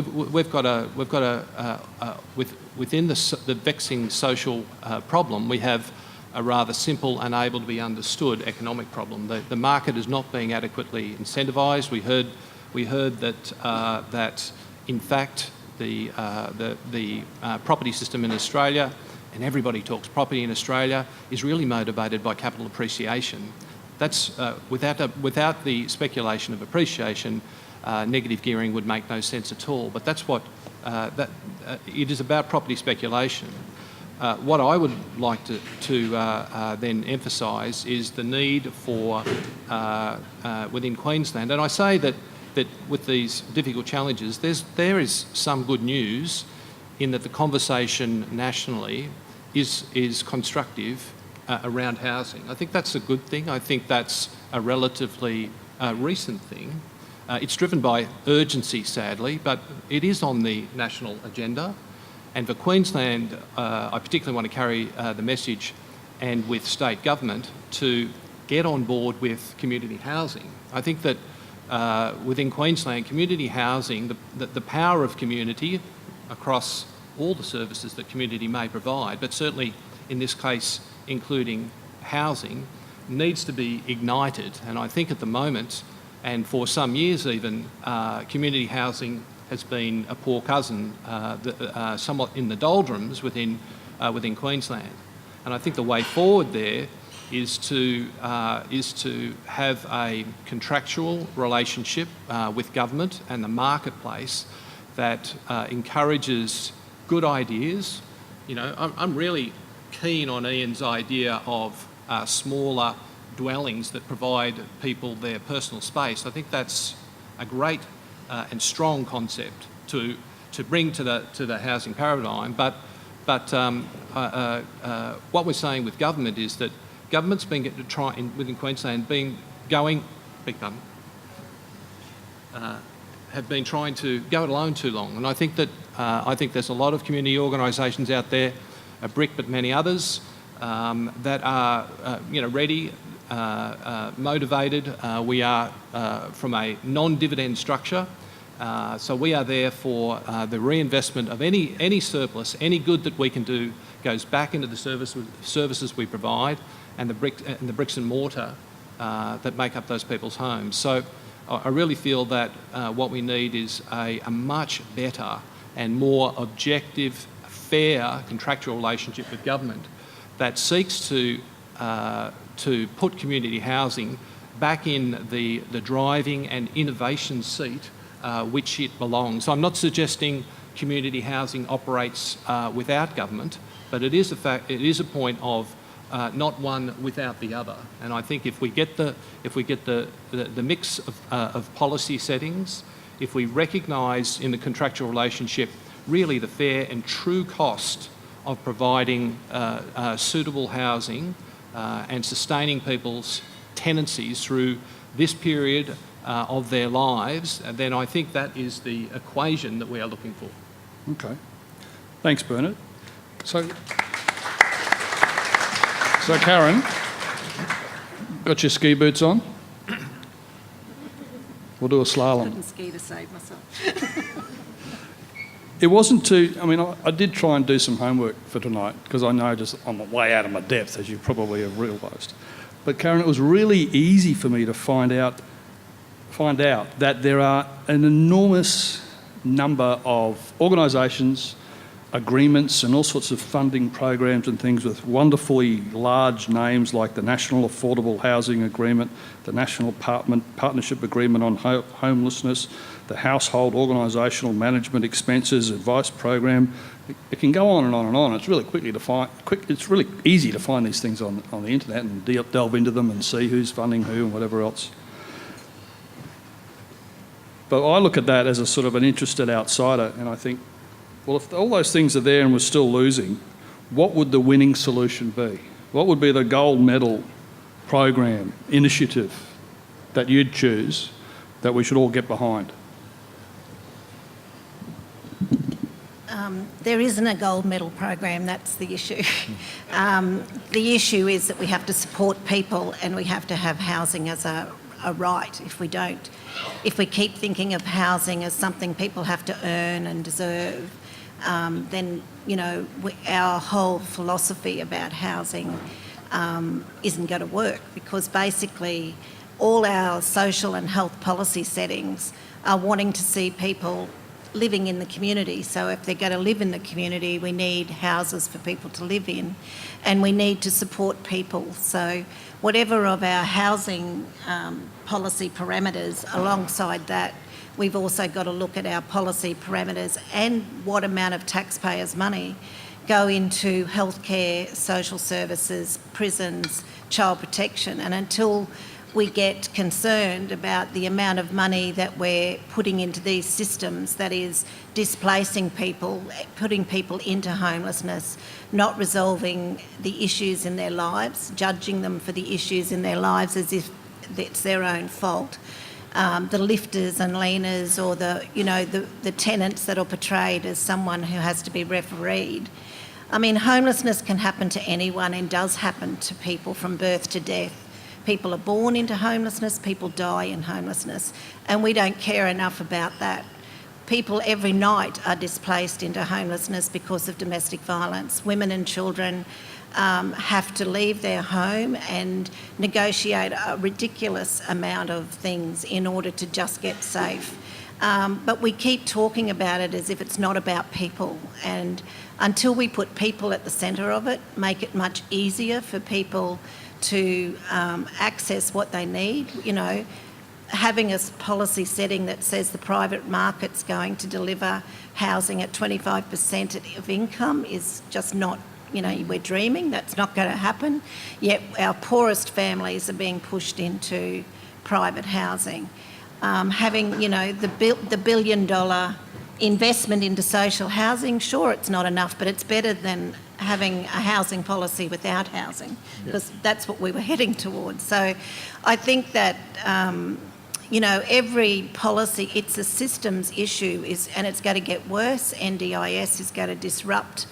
within the vexing social problem, we have a rather simple and able to be understood economic problem. The market is not being adequately incentivised. We heard that in fact the property system in Australia, and everybody talks property in Australia, is really motivated by capital appreciation. That's without the speculation of appreciation, negative gearing would make no sense at all. But that's what it is about, property speculation. What I would like to then emphasise is the need for within Queensland, and I say that with these difficult challenges, there is some good news in that the conversation nationally is constructive around housing. I think that's a good thing. I think that's a relatively recent thing. It's driven by urgency, sadly, but it is on the national agenda. And for Queensland, I particularly want to carry the message, and with state government, to get on board with community housing. I think that within Queensland, community housing, the power of community across all the services that community may provide, but certainly in this case including housing, needs to be ignited. And I think at the moment, and for some years even, community housing has been a poor cousin, somewhat in the doldrums within Queensland. And I think the way forward there is to have a contractual relationship with government and the marketplace that encourages good ideas. You know, I'm really keen on Ian's idea of smaller dwellings that provide people their personal space. I think that's a great and strong concept to bring to the housing paradigm. But what we're saying with government is that government's been within Queensland have been trying to go it alone too long. And I think that there's a lot of community organisations out there, bric but many others, that are ready, motivated. We are from a non-dividend structure, so we are there for the reinvestment of any surplus, any good that we can do goes back into the services we provide, and the bricks and mortar that make up those people's homes. So I really feel that what we need is a much better and more objective, fair contractual relationship with government that seeks to put community housing back in the driving and innovation seat which it belongs. I'm not suggesting community housing operates without government, but it is a point of not one without the other. And I think if we get the mix of policy settings, if we recognise in the contractual relationship really the fair and true cost of providing suitable housing and sustaining people's tenancies through this period of their lives, then I think that is the equation that we are looking for. Okay. Thanks, Bernard. So Karyn, got your ski boots on? We'll do a slalom. Couldn't ski to save myself. It wasn't too... I mean, I did try and do some homework for tonight because I know I'm way out of my depth, as you probably have realised. But Karyn, it was really easy for me to find out that there are an enormous number of organisations, agreements and all sorts of funding programs and things with wonderfully large names like the National Affordable Housing Agreement, the National Partnership Agreement on Homelessness, the Household Organisational Management Expenses Advice Program. It can go on and on and on. It's really it's really easy to find these things on the internet and delve into them and see who's funding who and whatever else. But I look at that as a sort of an interested outsider and I think, well, if all those things are there and we're still losing, what would the winning solution be? What would be the gold medal program, initiative that you'd choose that we should all get behind? There isn't a gold medal program, that's the issue. The issue is that we have to support people and we have to have housing as a right. If we keep thinking of housing as something people have to earn and deserve, then, our whole philosophy about housing isn't going to work, because basically all our social and health policy settings are wanting to see people living in the community. So if they're going to live in the community, we need houses for people to live in and we need to support people. So whatever of our housing policy parameters, alongside that, we've also got to look at our policy parameters and what amount of taxpayers' money go into healthcare, social services, prisons, child protection. And until we get concerned about the amount of money that we're putting into these systems, that is displacing people, putting people into homelessness, not resolving the issues in their lives, judging them for the issues in their lives as if it's their own fault. The lifters and leaners, or the tenants that are portrayed as someone who has to be refereed. I mean, homelessness can happen to anyone and does happen to people from birth to death. People are born into homelessness, people die in homelessness, and we don't care enough about that. People every night are displaced into homelessness because of domestic violence. Women and children have to leave their home and negotiate a ridiculous amount of things in order to just get safe. But we keep talking about it as if it's not about people, and until we put people at the centre of it, make it much easier for people to access what they need. Having a policy setting that says the private market's going to deliver housing at 25% of income is just not, we're dreaming. That's not going to happen. Yet our poorest families are being pushed into private housing. Having, the $1 billion investment into social housing, sure, it's not enough, but it's better than having a housing policy without housing, because that's what we were heading towards. So I think that, every policy, it's a systems issue, and it's going to get worse. NDIS is going to disrupt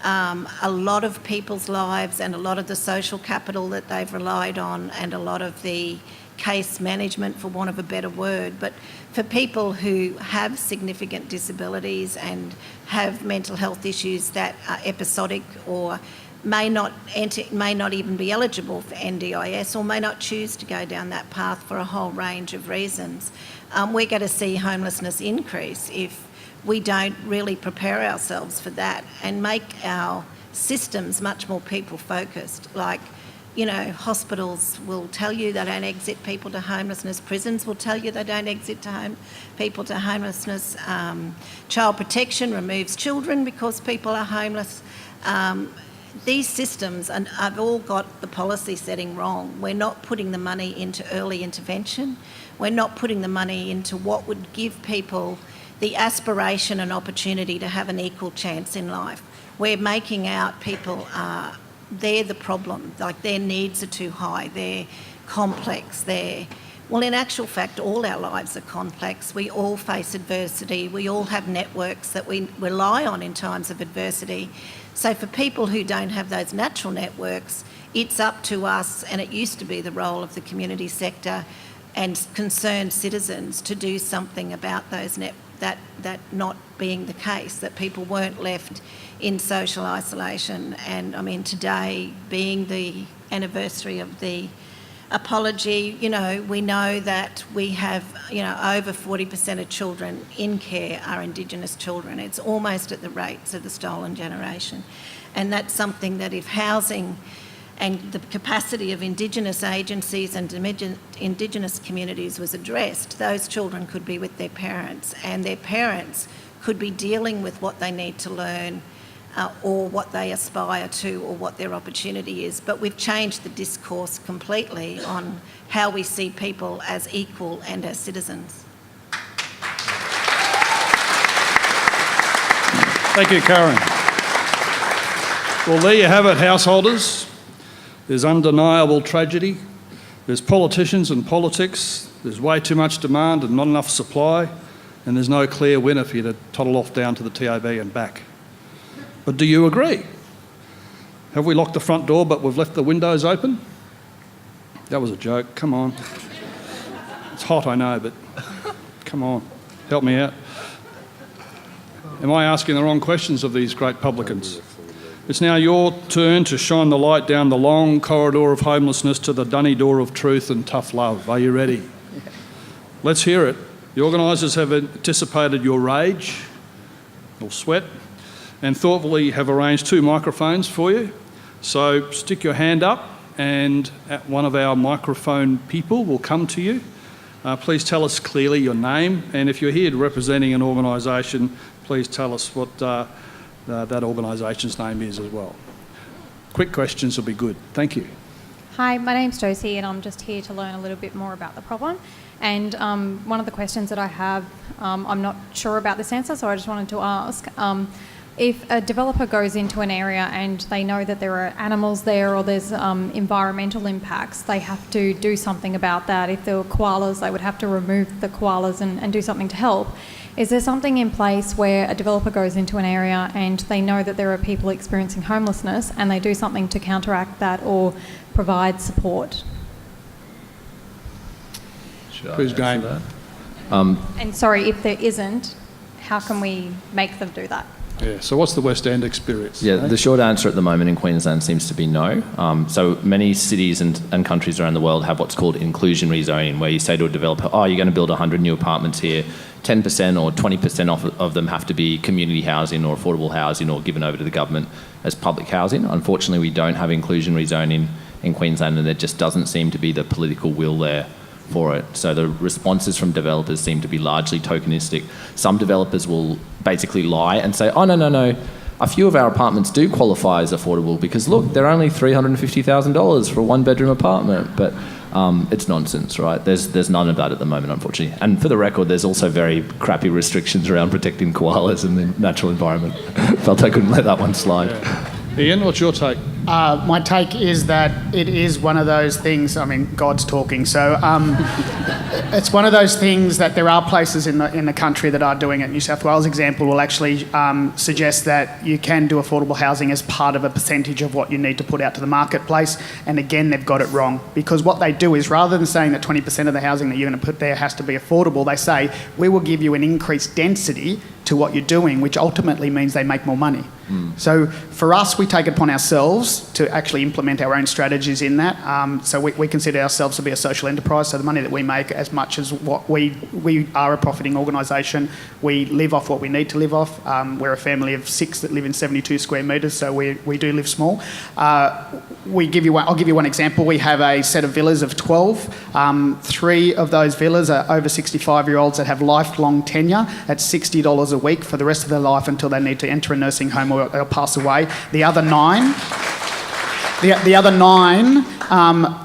a lot of people's lives and a lot of the social capital that they've relied on, and a lot of the case management, for want of a better word. But for people who have significant disabilities and have mental health issues that are episodic or may not even be eligible for NDIS or may not choose to go down that path for a whole range of reasons. We're going to see homelessness increase if we don't really prepare ourselves for that and make our systems much more people-focused. Like, you know, hospitals will tell you they don't exit people to homelessness. Prisons will tell you they don't exit people to homelessness. Child protection removes children because people are homeless. These systems have all got the policy setting wrong. We're not putting the money into early intervention. We're not putting the money into what would give people the aspiration and opportunity to have an equal chance in life. We're making out people they're the problem, like their needs are too high, they're complex, well, in actual fact, all our lives are complex. We all face adversity. We all have networks that we rely on in times of adversity. So for people who don't have those natural networks, it's up to us, and it used to be the role of the community sector and concerned citizens to do something about those that not being the case, that people weren't left in social isolation. And I mean, today being the anniversary of the apology, you know, we know that we have, you know, over 40% of children in care are Indigenous children. It's almost at the rates of the stolen generation. And that's something that if housing and the capacity of Indigenous agencies and Indigenous communities was addressed, those children could be with their parents, and their parents could be dealing with what they need to learn or what they aspire to or what their opportunity is. But we've changed the discourse completely on how we see people as equal and as citizens. Thank you, Karyn. Well, there you have it, householders. There's undeniable tragedy. There's politicians and politics. There's way too much demand and not enough supply. And there's no clear winner for you to toddle off down to the TAB and back. But do you agree? Have we locked the front door but we've left the windows open? That was a joke, come on. It's hot, I know, but come on, help me out. Am I asking the wrong questions of these great publicans? It's now your turn to shine the light down the long corridor of homelessness to the dunny door of truth and tough love. Are you ready? Let's hear it. The organisers have anticipated your rage or sweat and thoughtfully have arranged 2 microphones for you. So stick your hand up and one of our microphone people will come to you. Please tell us clearly your name, and if you're here representing an organisation, please tell us what that organisation's name is as well. Quick questions will be good. Thank you. Hi, my name's Josie and I'm just here to learn a little bit more about the problem. And one of the questions that I have, I'm not sure about this answer, so I just wanted to ask. If a developer goes into an area and they know that there are animals there or there's environmental impacts, they have to do something about that. If there were koalas, they would have to remove the koalas and do something to help. Is there something in place where a developer goes into an area and they know that there are people experiencing homelessness and they do something to counteract that or provide support? Who's going? And sorry, if there isn't, how can we make them do that? Yeah, so what's the West End experience? Yeah, the short answer at the moment in Queensland seems to be no. So many cities and countries around the world have what's called inclusionary zoning, where you say to a developer, oh, you're going to build 100 new apartments here, 10% or 20% of them have to be community housing or affordable housing or given over to the government as public housing. Unfortunately, we don't have inclusionary zoning in Queensland, and there just doesn't seem to be the political will there for it. So the responses from developers seem to be largely tokenistic. Some developers will basically lie and say, oh, no, a few of our apartments do qualify as affordable because, look, they're only $350,000 for a one-bedroom apartment. But it's nonsense, right? There's none of that at the moment, unfortunately. And for the record, there's also very crappy restrictions around protecting koalas in the natural environment. Felt I couldn't let that one slide. Yeah. Ian, what's your take? My take is that it is one of those things, I mean, God's talking, so it's one of those things that there are places in the country that are doing it. New South Wales example will actually suggest that you can do affordable housing as part of a percentage of what you need to put out to the marketplace, and again, they've got it wrong, because what they do is rather than saying that 20% of the housing that you're going to put there has to be affordable, they say, we will give you an increased density to to what you're doing, which ultimately means they make more money. So for us, we take it upon ourselves to actually implement our own strategies in that. So we consider ourselves to be a social enterprise. So the money that we make, as much as what we are a profiting organisation, we live off what we need to live off. We're a family of 6 that live in 72 square metres, so we do live small. I'll give you one example. We have a set of villas of 12. 3 of those villas are over 65-year-olds that have lifelong tenure at $60 a week for the rest of their life until they need to enter a nursing home or they'll pass away. The other 9,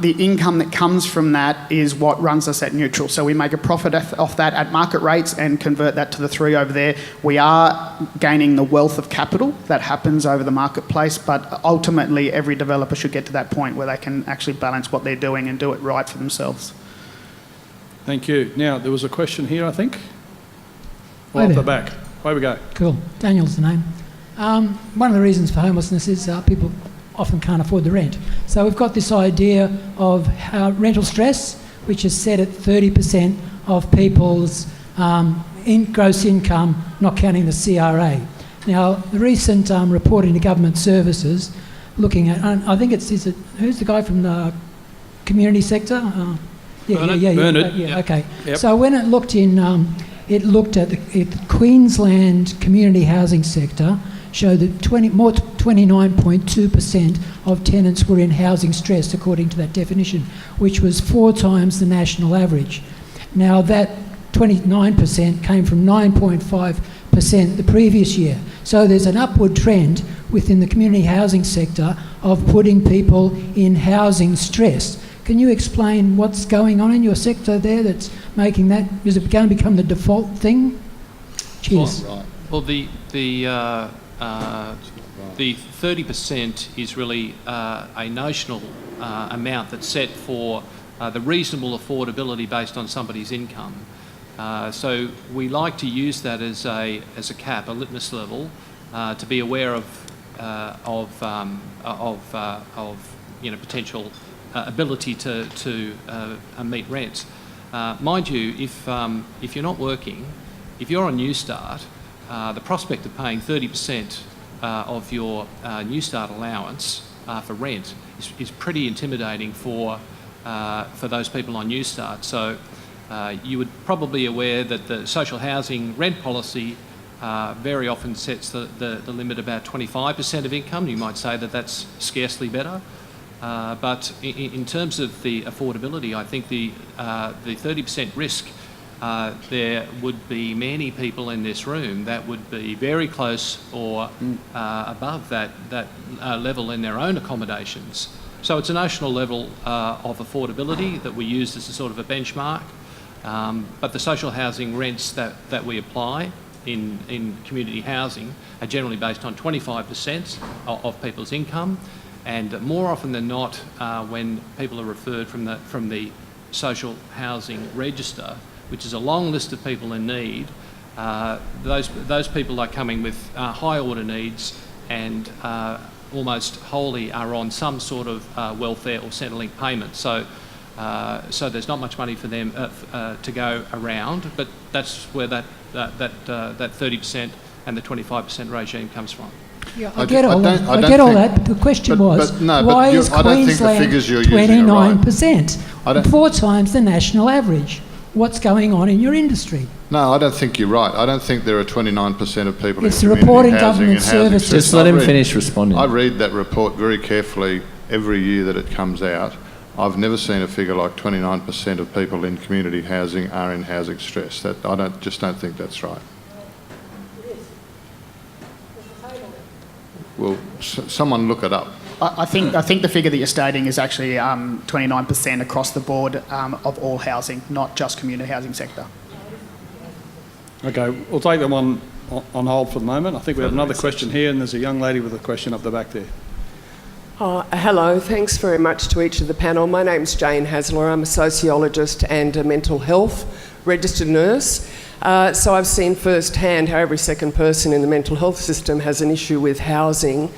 the income that comes from that is what runs us at neutral. So we make a profit off that at market rates and convert that to the 3 over there. We are gaining the wealth of capital that happens over the marketplace, but ultimately every developer should get to that point where they can actually balance what they're doing and do it right for themselves. Thank you. Now, there was a question here, I think. Hi Off there. the back. Away we go. Cool. Daniel's the name. One of the reasons for homelessness is people often can't afford the rent. So we've got this idea of rental stress, which is set at 30% of people's gross income, not counting the CRA. Now, the recent report into government services, looking at, I think who's the guy from the community sector? Bernard. Okay. Yep. So when it looked at the Queensland community housing sector, showed that 29.2% of tenants were in housing stress, according to that definition, which was 4 times the national average. Now, that 29% came from 9.5% the previous year. So there's an upward trend within the community housing sector of putting people in housing stress. Can you explain what's going on in your sector there that's making that? Is it going to become the default thing? Cheers. Well, the 30% is really a notional amount that's set for the reasonable affordability based on somebody's income. So we like to use that as a cap, a litmus level, to be aware of potential ability to meet rents. Mind you, if you're not working, if you're on New Start, the prospect of paying 30% of your New Start allowance for rent is pretty intimidating for those people on New Start. So you would probably be aware that the social housing rent policy very often sets the limit about 25% of income. You might say that that's scarcely better. But in terms of the affordability, I think the 30% risk, there would be many people in this room that would be very close or above that level in their own accommodations. So it's a national level of affordability that we use as a sort of a benchmark. But the social housing rents that we apply in community housing are generally based on 25% of people's income. And more often than not, when people are referred from the social housing register, which is a long list of people in need, those people are coming with high order needs and almost wholly are on some sort of welfare or Centrelink payment. So there's not much money for them to go around, but that's where that 30% and the 25% regime comes from. Yeah, I get all that, but the question was, why is Queensland 29%? 4 times the national average. What's going on in your industry? No, I don't think you're right. I don't think there are 29% of people it's in the report in government services. Just let him finish responding. I read that report very carefully every year that it comes out. I've never seen a figure like 29% of people in community housing are in housing stress. I just don't think that's right. Well, someone look it up. I think the figure that you're stating is actually 29% across the board of all housing, not just community housing sector. Okay, we'll take them on hold for the moment. I think we have another question here, and there's a young lady with a question up the back there. Hello, thanks very much to each of the panel. My name's Jane Hasler. I'm a sociologist and a mental health registered nurse. So I've seen firsthand how every second person in the mental health system has an issue with housing.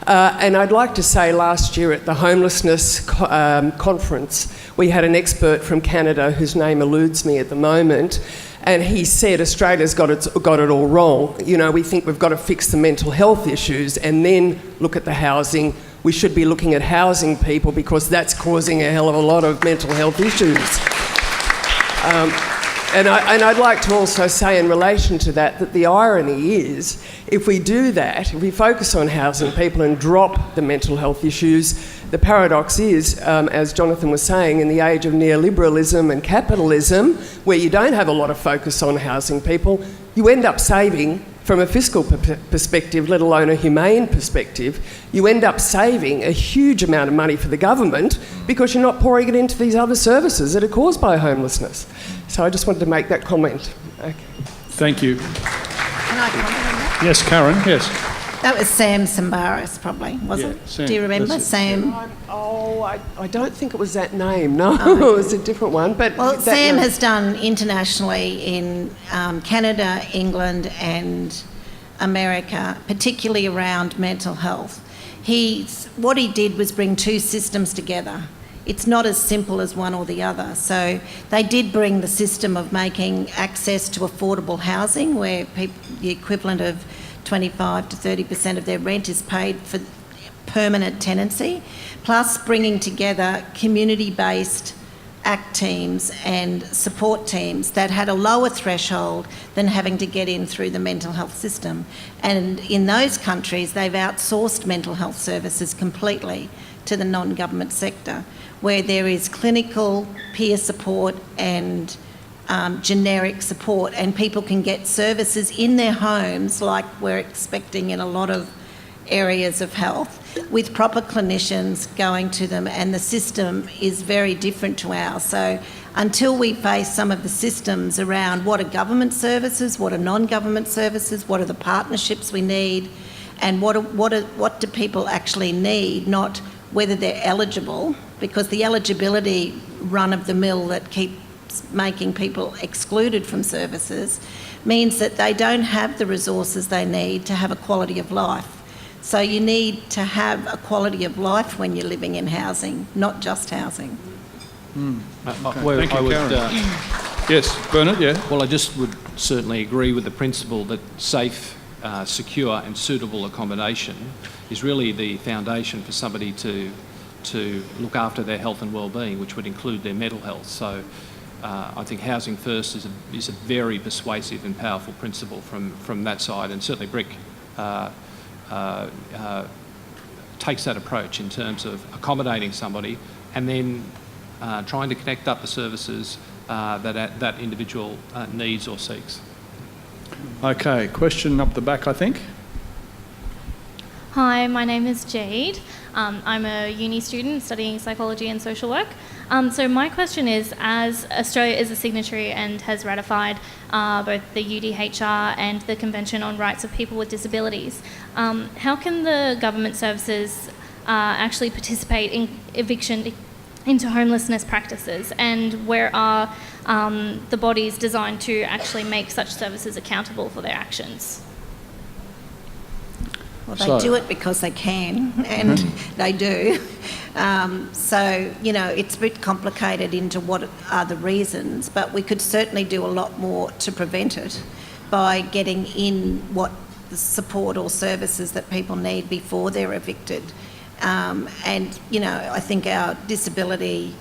And I'd like to say last year at the Homelessness conference, we had an expert from Canada whose name eludes me at the moment, and he said Australia's got it all wrong. You know, we think we've got to fix the mental health issues and then look at the housing. We should be looking at housing people because that's causing a hell of a lot of mental health issues. And I'd like to also say in relation to that the irony is, if we do that, if we focus on housing people and drop the mental health issues, the paradox is, as Jonathon was saying, in the age of neoliberalism and capitalism, where you don't have a lot of focus on housing people, you end up saving, from a fiscal perspective, let alone a humane perspective, you end up saving a huge amount of money for the government because you're not pouring it into these other services that are caused by homelessness. So I just wanted to make that comment. Okay. Thank you. Can I comment on that? Yes, Karyn, yes. That was Sam Sambaris, probably, was Yeah, it? Sam, Do you remember that's it. Sam? I don't think it was that name, no. It was a different one. But Well, that Sam name- has done internationally in Canada, England and America, particularly around mental health. What he did was bring two systems together. It's not as simple as one or the other. So they did bring the system of making access to affordable housing, where the equivalent of 25 to 30% of their rent is paid for permanent tenancy, plus bringing together community-based ACT teams and support teams that had a lower threshold than having to get in through the mental health system. And in those countries, they've outsourced mental health services completely to the non-government sector, where there is clinical peer support and generic support, and people can get services in their homes like we're expecting in a lot of areas of health, with proper clinicians going to them, and the system is very different to ours. So until we face some of the systems around what are government services, what are non-government services, what are the partnerships we need, and what do people actually need, not whether they're eligible, because the eligibility run-of-the-mill that keeps making people excluded from services means that they don't have the resources they need to have a quality of life. So you need to have a quality of life when you're living in housing, not just housing. Well, Thank you, I would, Karyn. Yes, Bernard, yeah. well, I just would certainly agree with the principle that safe, secure and suitable accommodation is really the foundation for somebody to look after their health and well-being, which would include their mental health. So I think housing first is a very persuasive and powerful principle from that side, and certainly bric takes that approach in terms of accommodating somebody and then trying to connect up the services that individual needs or seeks. Okay, question up the back, I think. Hi, my name is Jade. I'm a uni student studying psychology and social work. So my question is, as Australia is a signatory and has ratified both the UDHR and the Convention on Rights of People with Disabilities, how can the government services actually participate in eviction into homelessness practices, and where are the bodies designed to actually make such services accountable for their actions? Well, they do it because they can, and they do. So, you know, it's a bit complicated into what are the reasons, but we could certainly do a lot more to prevent it by getting in what the support or services that people need before they're evicted. And, you know, I think our disability,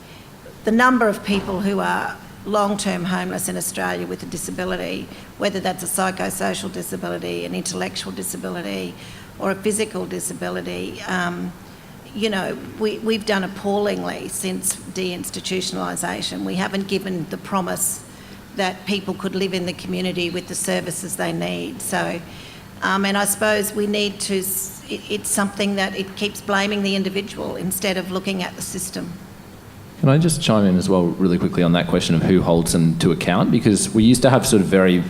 the number of people who are long-term homeless in Australia with a disability, whether that's a psychosocial disability, an intellectual disability, or a physical disability, you know, we've done appallingly since deinstitutionalisation. We haven't given the promise that people could live in the community with the services they need. So, and I suppose we need to, it's something that it keeps blaming the individual instead of looking at the system. Can I just chime in as well really quickly on that question of who holds them to account? Because we used to have sort of very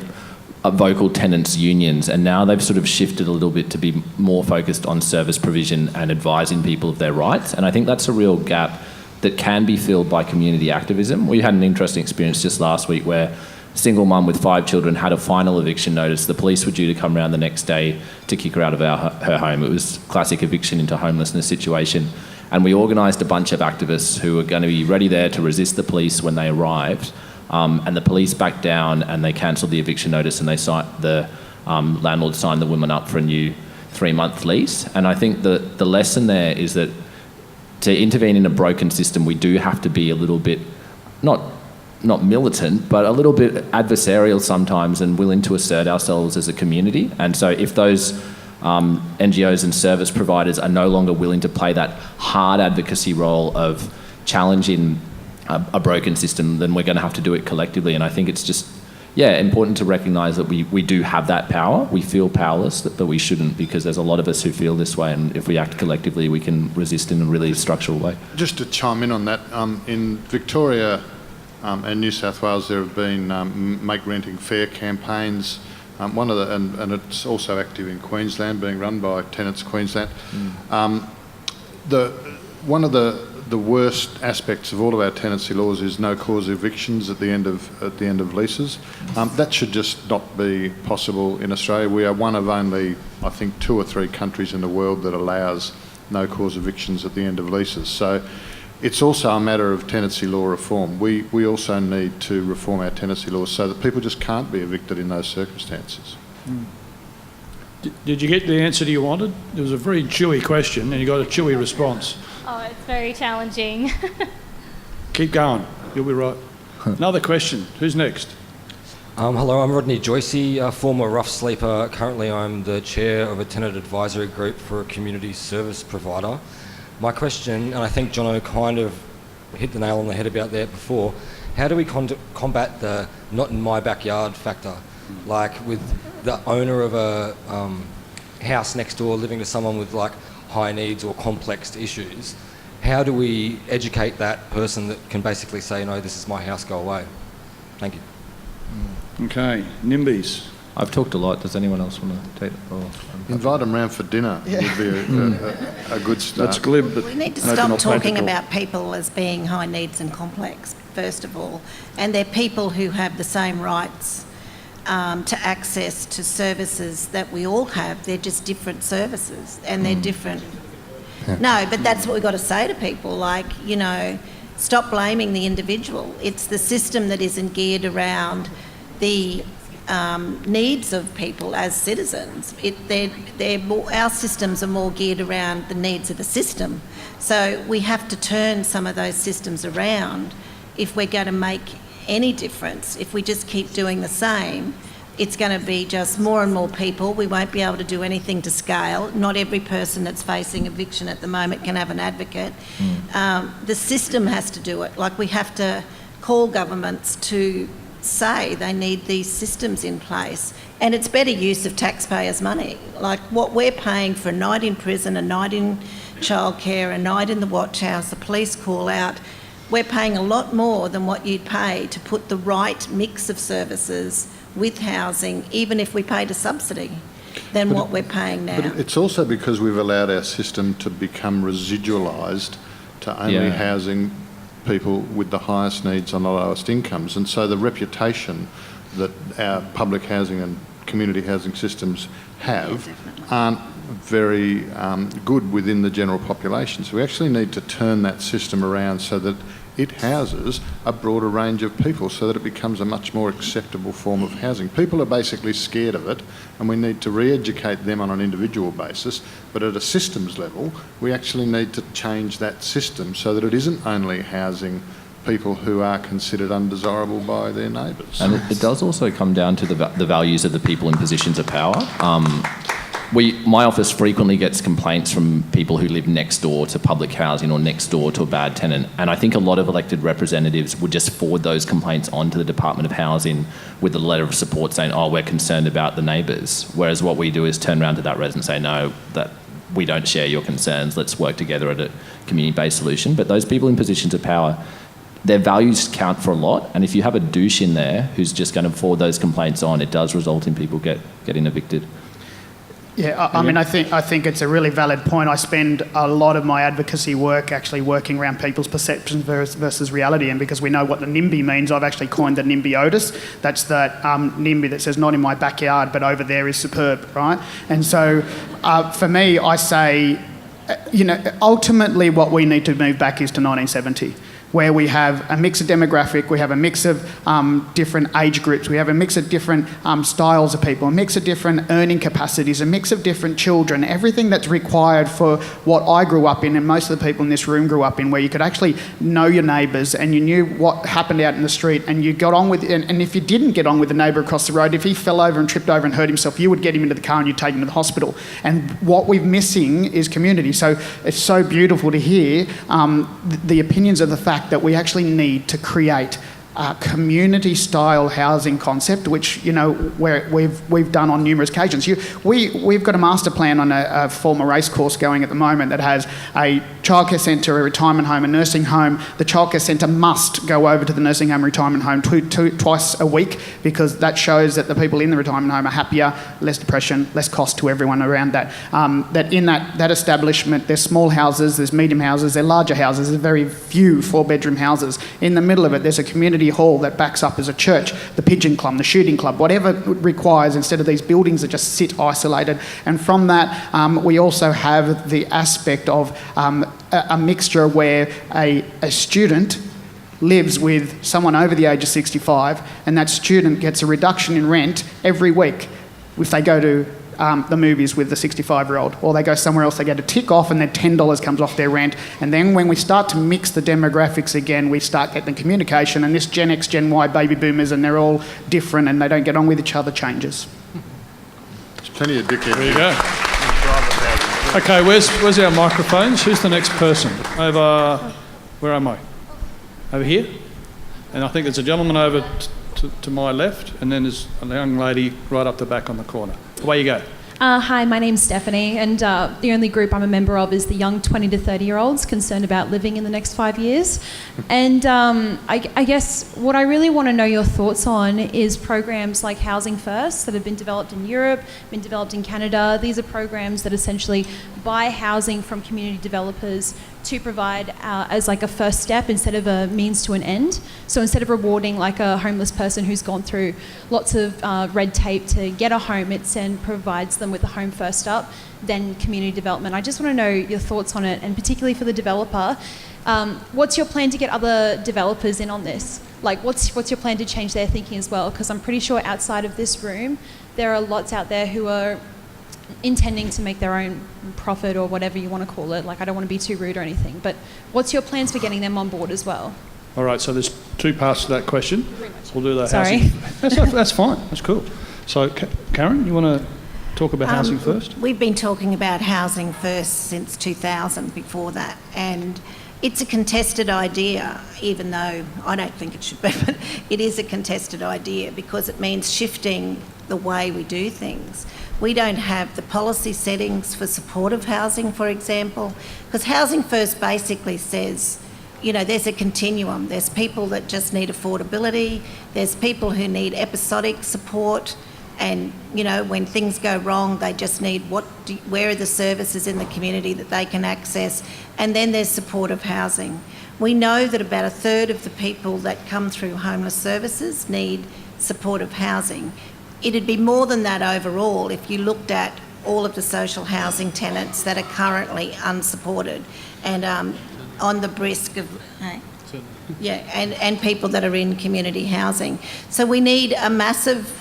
vocal tenants unions, and now they've sort of shifted a little bit to be more focused on service provision and advising people of their rights. And I think that's a real gap that can be filled by community activism. We had an interesting experience just last week where single mum with 5 children, had a final eviction notice. The police were due to come around the next day to kick her out of her home. It was classic eviction into homelessness situation. And we organised a bunch of activists who were going to be ready there to resist the police when they arrived. And the police backed down and they cancelled the eviction notice, and the landlord signed the woman up for a new 3-month lease. And I think the lesson there is that to intervene in a broken system, we do have to be a little bit, not militant, but a little bit adversarial sometimes and willing to assert ourselves as a community. And so if those NGOs and service providers are no longer willing to play that hard advocacy role of challenging a broken system, then we're going to have to do it collectively. And I think it's just, important to recognise that we do have that power. We feel powerless, but we shouldn't, because there's a lot of us who feel this way, and if we act collectively, we can resist in a really structural way. Just to chime in on that, in Victoria and New South Wales, there have been make renting fair campaigns. And it's also active in Queensland, being run by Tenants Queensland. One of the worst aspects of all of our tenancy laws is no cause evictions at the end of leases. That should just not be possible in Australia. We are one of only, I think, 2 or 3 countries in the world that allows no cause evictions at the end of leases. So it's also a matter of tenancy law reform. We also need to reform our tenancy laws so that people just can't be evicted in those circumstances. Did you get the answer you wanted? It was a very chewy question and you got a chewy response. Oh, it's very challenging. Keep going. You'll be right. Another question. Who's next? Hello, I'm Rodney Joycey, former rough sleeper. Currently I'm the chair of a tenant advisory group for a community service provider. My question, and I think Jono kind of hit the nail on the head about that before, how do we combat the not in my backyard factor? Like with the owner of a house next door living with someone with like high needs or complex issues, how do we educate that person that can basically say, no, this is my house, go away? Thank you. Okay, NIMBYs. I've talked a lot. Does anyone else want to take it? Invite them round for dinner would be a good start. That's glib, but we need to stop talking about people as being high needs and complex, first of all. And they're people who have the same rights to access to services that we all have. They're just different services and they're different. No, but that's what we've got to say to people, like, stop blaming the individual. It's the system that isn't geared around the needs of people as citizens. Our systems are more geared around the needs of the system. So we have to turn some of those systems around if we're going to make any difference. If we just keep doing the same, it's going to be just more and more people. We won't be able to do anything to scale. Not every person that's facing eviction at the moment can have an advocate. The system has to do it. Like, we have to call governments to say they need these systems in place. And it's better use of taxpayers' money. Like, what we're paying for a night in prison, a night in childcare, a night in the watch house, a police call out, we're paying a lot more than what you'd pay to put the right mix of services with housing, even if we paid a subsidy, than what we're paying now. But it's also because we've allowed our system to become residualised to only housing people with the highest needs on the lowest incomes. And so the reputation that our public housing and community housing systems have aren't very good within the general population. So we actually need to turn that system around so that it houses a broader range of people, so that it becomes a much more acceptable form of housing. People are basically scared of it, and we need to re-educate them on an individual basis, but at a systems level, we actually need to change that system so that it isn't only housing people who are considered undesirable by their neighbours. And it does also come down to the values of the people in positions of power. My office frequently gets complaints from people who live next door to public housing or next door to a bad tenant, and I think a lot of elected representatives would just forward those complaints on to the Department of Housing with a letter of support saying, oh, we're concerned about the neighbours, whereas what we do is turn around to that resident and say, no, that we don't share your concerns, let's work together at a community-based solution. But those people in positions of power, their values count for a lot, and if you have a douche in there who's just going to forward those complaints on, it does result in people getting evicted. Yeah, I mean, I think it's a really valid point. I spend a lot of my advocacy work actually working around people's perceptions versus reality, and because we know what the NIMBY means, I've actually coined the NIMBY Otis. That's that NIMBY that says not in my backyard, but over there is superb, right? And so for me, I say, ultimately what we need to move back is to 1970. Where we have a mix of demographic, we have a mix of different age groups, we have a mix of different styles of people, a mix of different earning capacities, a mix of different children, everything that's required for what I grew up in and most of the people in this room grew up in, where you could actually know your neighbours and you knew what happened out in the street, and you got on with it. And if you didn't get on with the neighbour across the road, if he fell over and tripped over and hurt himself, you would get him into the car and you'd take him to the hospital. And what we're missing is community. So it's so beautiful to hear the opinions of the fact that we actually need to create a community-style housing concept, which where we've done on numerous occasions. We've got a master plan on a former race course going at the moment that has a childcare centre, a retirement home, a nursing home. The childcare centre must go over to the nursing home, retirement home twice a week, because that shows that the people in the retirement home are happier, less depression, less cost to everyone around that. That in that establishment, there's small houses, there's medium houses, there's larger houses, there's very few 4-bedroom houses. In the middle of it, there's a community hall that backs up as a church, the pigeon club, the shooting club, whatever it requires, instead of these buildings that just sit isolated. And from that, we also have the aspect of a mixture where a student lives with someone over the age of 65, and that student gets a reduction in rent every week if they go to the movies with the 65-year-old, or they go somewhere else, they get a tick off and then $10 comes off their rent. And then when we start to mix the demographics again, we start getting communication, and this Gen X, Gen Y baby boomers, and they're all different and they don't get on with each other, changes. There's plenty of dickheads. There you go. Okay, where's our microphones? Who's the next person? Over, where am I? Over here? And I think there's a gentleman over to my left, and then there's a young lady right up the back on the corner. Away you go. Hi, my name's Stephanie, and the only group I'm a member of is the young 20 to 30-year-olds concerned about living in the next 5 years. And I guess what I really want to know your thoughts on is programs like Housing First that have been developed in Europe, been developed in Canada. These are programs that essentially buy housing from community developers to provide as like a first step instead of a means to an end. So instead of rewarding like a homeless person who's gone through lots of red tape to get a home, it then provides them with a home first up, then community development. I just want to know your thoughts on it, and particularly for the developer, what's your plan to get other developers in on this? Like what's your plan to change their thinking as well? Because I'm pretty sure outside of this room, there are lots out there who are intending to make their own profit, or whatever you want to call it. Like, I don't want to be too rude or anything, but what's your plans for getting them on board as well? All right, so there's two parts to that question. We'll do the Sorry. housing. That's fine. That's cool. So, Karyn, you want to talk about housing first? We've been talking about housing first since 2000, before that, and it's a contested idea, even though I don't think it should be, but it is a contested idea because it means shifting the way we do things. We don't have the policy settings for supportive housing, for example, because Housing First basically says, there's a continuum. There's people that just need affordability. There's people who need episodic support. And, when things go wrong, they just need where are the services in the community that they can access? And then there's supportive housing. We know that about a third of the people that come through homeless services need supportive housing. It'd be more than that overall if you looked at all of the social housing tenants that are currently unsupported and on the bric of... and people that are in community housing. So we need a massive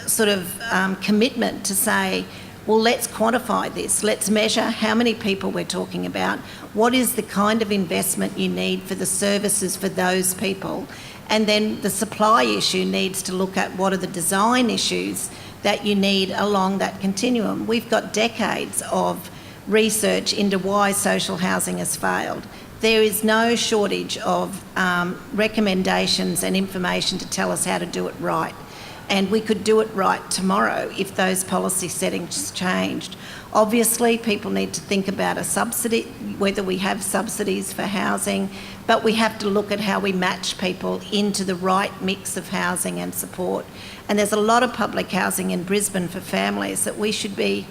sort of commitment to say, well, let's quantify this. Let's measure how many people we're talking about. What is the kind of investment you need for the services for those people? And then the supply issue needs to look at what are the design issues that you need along that continuum. We've got decades of research into why social housing has failed. There is no shortage of recommendations and information to tell us how to do it right. And we could do it right tomorrow if those policy settings changed. Obviously, people need to think about a subsidy, whether we have subsidies for housing, but we have to look at how we match people into the right mix of housing and support. And there's a lot of public housing in Brisbane for families that we should be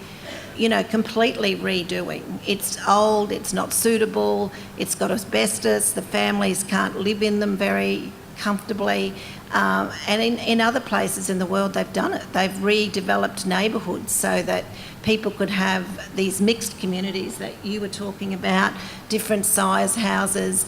completely redoing. It's old, it's not suitable, it's got asbestos, the families can't live in them very comfortably. And in other places in the world, they've done it. They've redeveloped neighbourhoods so that people could have these mixed communities that you were talking about, different size houses,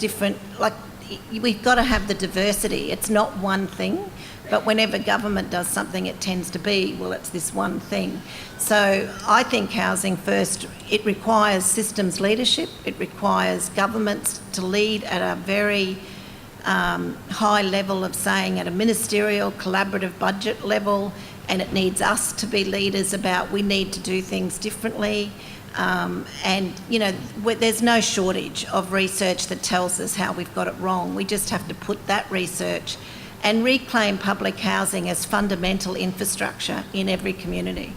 we've got to have the diversity. It's not one thing, but whenever government does something, it tends to be, well, it's this one thing. So I think housing first, it requires systems leadership. It requires governments to lead at a very high level of saying at a ministerial, collaborative budget level, and it needs us to be leaders about we need to do things differently. There's no shortage of research that tells us how we've got it wrong. We just have to put that research and reclaim public housing as fundamental infrastructure in every community.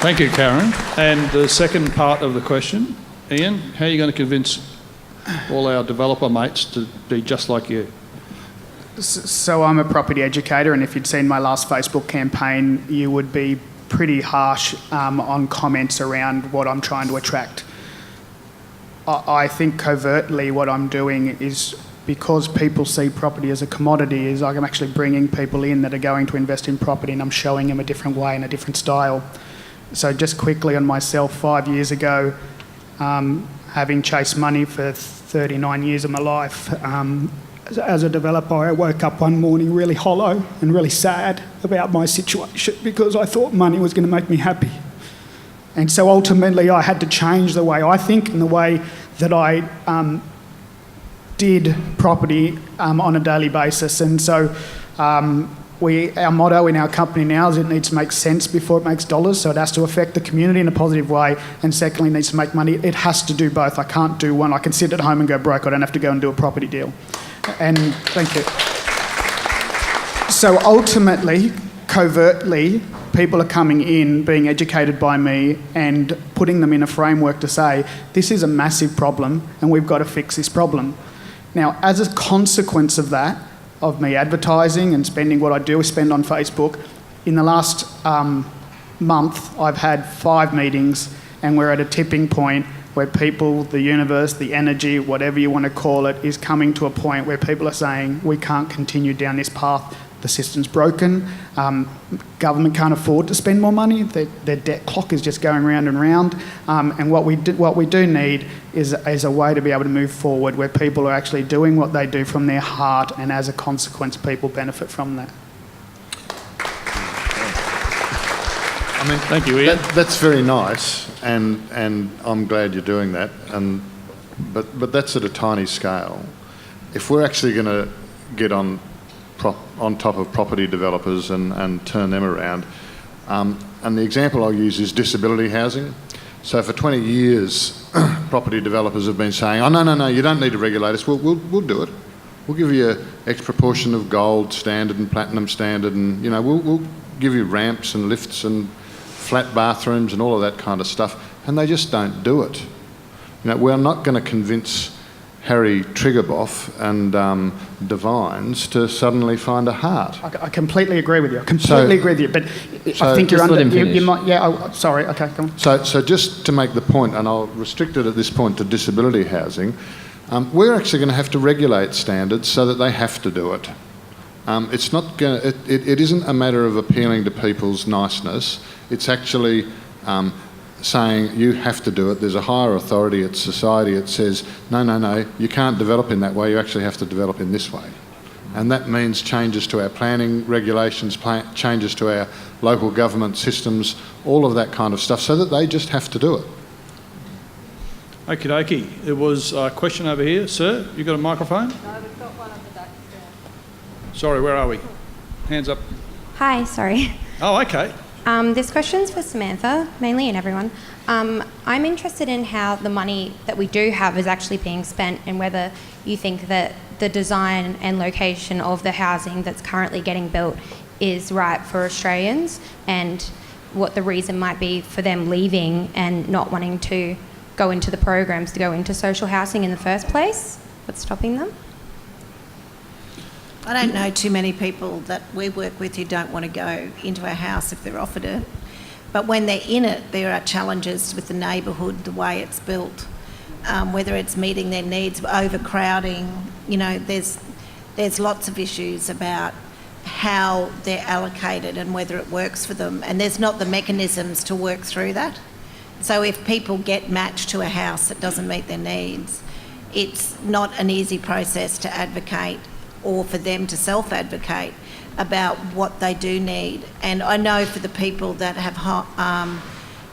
Thank you, Karyn. And the second part of the question, Ian, how are you going to convince all our developer mates to be just like you? So I'm a property educator, and if you'd seen my last Facebook campaign, you would be pretty harsh on comments around what I'm trying to attract. I think covertly what I'm doing is, because people see property as a commodity, is I'm actually bringing people in that are going to invest in property, and I'm showing them a different way and a different style. So just quickly on myself, 5 years ago, having chased money for 39 years of my life, as a developer, I woke up one morning really hollow and really sad about my situation because I thought money was going to make me happy. And so ultimately I had to change the way I think and the way that I did property on a daily basis. And so our motto in our company now is it needs to make sense before it makes dollars, so it has to affect the community in a positive way, and secondly, it needs to make money. It has to do both. I can't do one. I can sit at home and go broke. I don't have to go and do a property deal. And thank you. So ultimately, covertly, people are coming in, being educated by me and putting them in a framework to say, this is a massive problem and we've got to fix this problem. Now, as a consequence of that, of me advertising and spending what I do spend on Facebook, in the last month I've had 5 meetings, and we're at a tipping point where people, the universe, the energy, whatever you want to call it, is coming to a point where people are saying we can't continue down this path. The system's broken. Government can't afford to spend more money. Their debt clock is just going round and round. And what we do need is a way to be able to move forward where people are actually doing what they do from their heart, and as a consequence, people benefit from that. I mean, thank you, Ian. That's very nice, and I'm glad you're doing that. But that's at a tiny scale. If we're actually going to get on top of property developers and turn them around. And the example I'll use is disability housing. So for 20 years, property developers have been saying, oh, no, you don't need to regulate us, we'll do it. We'll give you an X proportion of gold standard and platinum standard, and we'll give you ramps and lifts and flat bathrooms and all of that kind of stuff. And they just don't do it. We're not going to convince Harry Triggerboff and Devines to suddenly find a heart. I completely agree with you. I completely agree with you. But I think you're under... You might, yeah, sorry. Okay, come on. So just to make the point, and I'll restrict it at this point to disability housing, we're actually going to have to regulate standards so that they have to do it. It's not going to... It isn't a matter of appealing to people's niceness. It's actually... saying you have to do it. There's a higher authority at society that says, no, you can't develop in that way, you actually have to develop in this way. And that means changes to our planning regulations, changes to our local government systems, all of that kind of stuff, so that they just have to do it. Okie dokie. There was a question over here. Sir, you got a microphone? No, we've got one at the back. Sorry, where are we? Hands up. Hi, sorry. Oh, okay. This question's for Samantha, mainly, and everyone. I'm interested in how the money that we do have is actually being spent, and whether you think that the design and location of the housing that's currently getting built is right for Australians, and what the reason might be for them leaving and not wanting to go into the programs to go into social housing in the first place. What's stopping them? I don't know too many people that we work with who don't want to go into a house if they're offered it. But when they're in it, there are challenges with the neighbourhood, the way it's built, whether it's meeting their needs, overcrowding. There's lots of issues about how they're allocated and whether it works for them. And there's not the mechanisms to work through that. So if people get matched to a house that doesn't meet their needs, it's not an easy process to advocate or for them to self-advocate about what they do need. And I know for the people that have,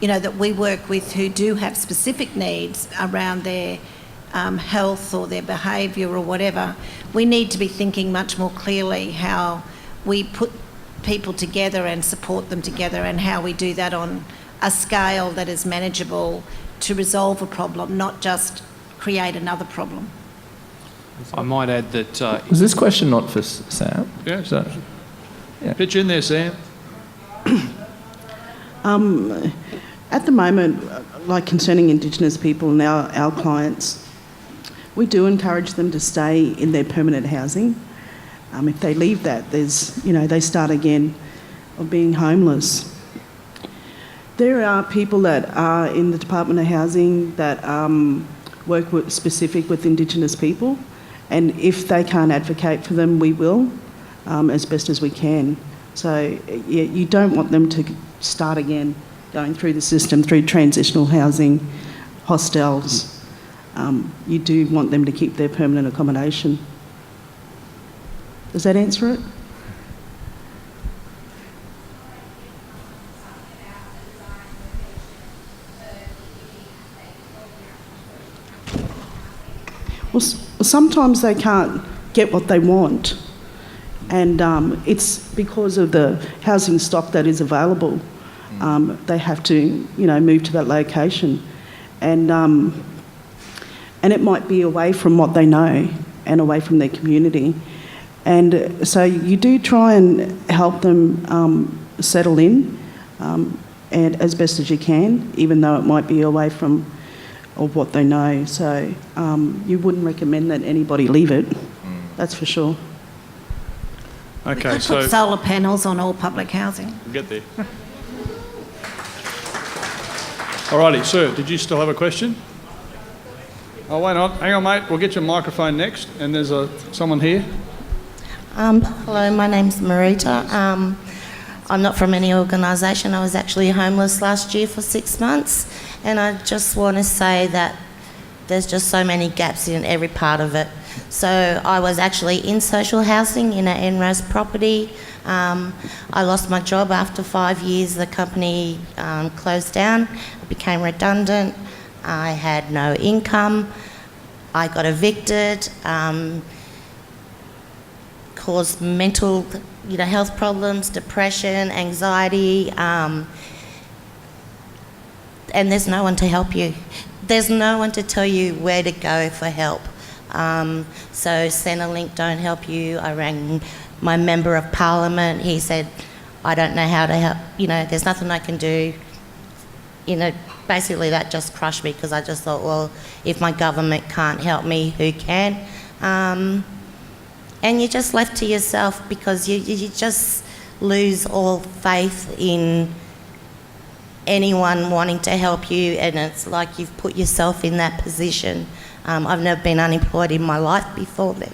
that we work with who do have specific needs around their health or their behaviour or whatever, we need to be thinking much more clearly how we put people together and support them together, and how we do that on a scale that is manageable to resolve a problem, not just create another problem. I might add that... Was this question not for Sam? Yeah. Yeah. Pitch in there, Sam. At the moment, like concerning Indigenous people and our clients, we do encourage them to stay in their permanent housing. If they leave that, they start again of being homeless. There are people that are in the Department of Housing that work specific with Indigenous people, and if they can't advocate for them, we will, as best as we can. So you don't want them to start again going through the system, through transitional housing, hostels. You do want them to keep their permanent accommodation. Does that answer it? Well, sometimes they can't get what they want, and it's because of the housing stock that is available. They have to, move to that location, and it might be away from what they know and away from their community. And so you do try and help them settle in, and as best as you can, even though it might be away from what they know. So you wouldn't recommend that anybody leave it, that's for sure. We could put solar panels on all public housing. We'll get there. Alrighty, sir, did you still have a question? Oh, wait on. Hang on, mate. We'll get your microphone next. And there's someone here. Hello, my name's Murri. I'm not from any organisation. I was actually homeless last year for 6 months, and I just want to say that there's just so many gaps in every part of it. So I was actually in social housing in an NRAS property. I lost my job after 5 years. The company closed down. It became redundant. I had no income. I got evicted. Caused mental, health problems, depression, anxiety, and there's no one to help you. There's no one to tell you where to go for help. So Centrelink don't help you. I rang my member of parliament. He said, I don't know how to help. There's nothing I can do. Basically that just crushed me, because I just thought, well, if my government can't help me, who can? And you're just left to yourself, because you just lose all faith in anyone wanting to help you, and it's like you've put yourself in that position. I've never been unemployed in my life before then.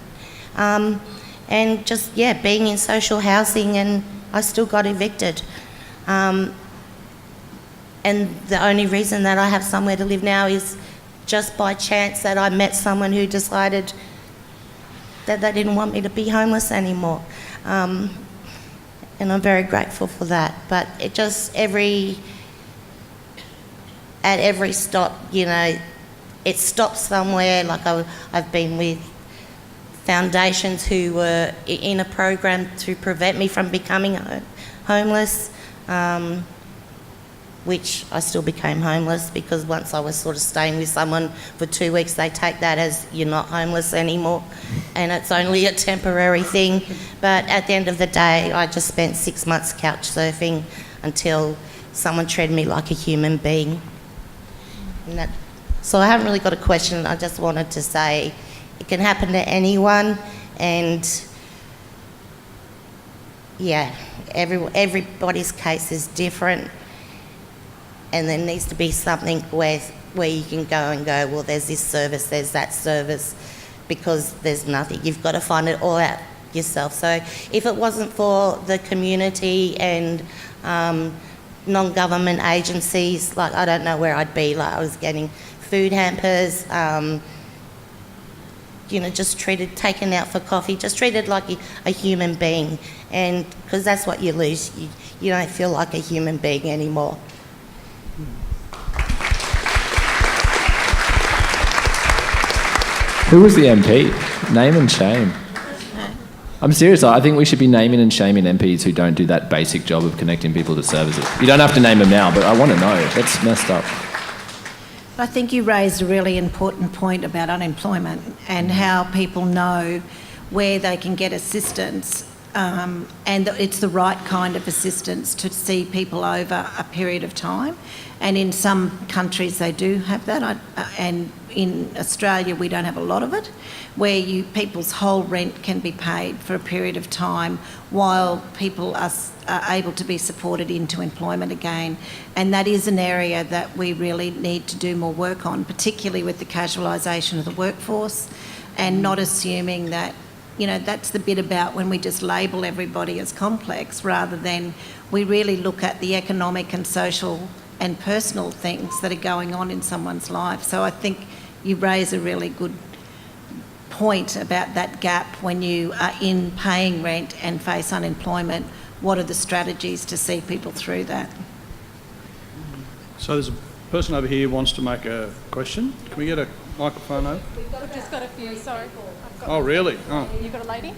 And just, being in social housing, and I still got evicted. And the only reason that I have somewhere to live now is just by chance that I met someone who decided that they didn't want me to be homeless anymore. And I'm very grateful for that. But it just, at every stop, it stops somewhere. Like I've been with foundations who were in a program to prevent me from becoming homeless, which I still became homeless, because once I was sort of staying with someone for 2 weeks, they take that as you're not homeless anymore, and it's only a temporary thing. But at the end of the day, I just spent 6 months couch surfing until someone treated me like a human being. So I haven't really got a question. I just wanted to say it can happen to anyone, and yeah, everybody's case is different, and there needs to be something where you can go, well, there's this service, there's that service, because there's nothing. You've got to find it all out yourself. So if it wasn't for the community and non-government agencies, like, I don't know where I'd be. Like, I was getting food hampers, just taken out for coffee, just treated like a human being. And because that's what you lose, you don't feel like a human being anymore. Who was the MP? Name and shame. I'm serious. I think we should be naming and shaming MPs who don't do that basic job of connecting people to services. You don't have to name them now, but I want to know. That's messed up. I think you raised a really important point about unemployment and how people know where they can get assistance, and it's the right kind of assistance to see people over a period of time. And in some countries they do have that, and in Australia we don't have a lot of it, where people's whole rent can be paid for a period of time while people are able to be supported into employment again. And that is an area that we really need to do more work on, particularly with the casualisation of the workforce, and not assuming that, that's the bit about when we just label everybody as complex, rather than we really look at the economic and social and personal things that are going on in someone's life. So I think you raise a really good point about that gap when you are in paying rent and face unemployment. What are the strategies to see people through that? So there's a person over here who wants to make a question. Can we get a microphone over? We've just got a few, sorry. Oh, really? Oh. You've got a lady?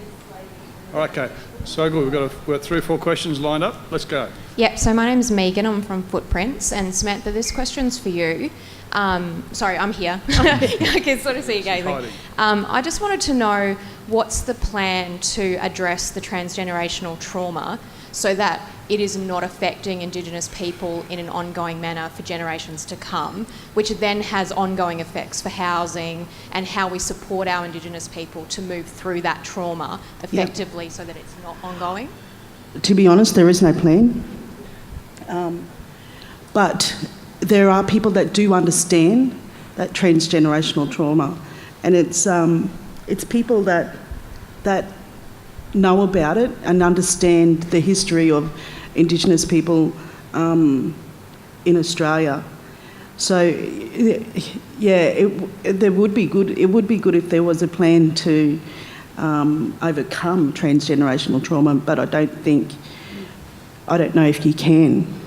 All right, okay. So good. We've got 3 or 4 questions lined up. Let's go. Yep, so my name's Megan, I'm from Footprints, and Samantha, this question's for you. Sorry, I'm here. I can sort of see you gazing. I just wanted to know what's the plan to address the transgenerational trauma so that it is not affecting Indigenous people in an ongoing manner for generations to come, which then has ongoing effects for housing and how we support our Indigenous people to move through that trauma effectively so that it's not ongoing? To be honest, there is no plan. But there are people that do understand that transgenerational trauma, and it's people that know about it and understand the history of Indigenous people in Australia. So, yeah, there would be good. It would be good if there was a plan to overcome transgenerational trauma, but I don't know if you can.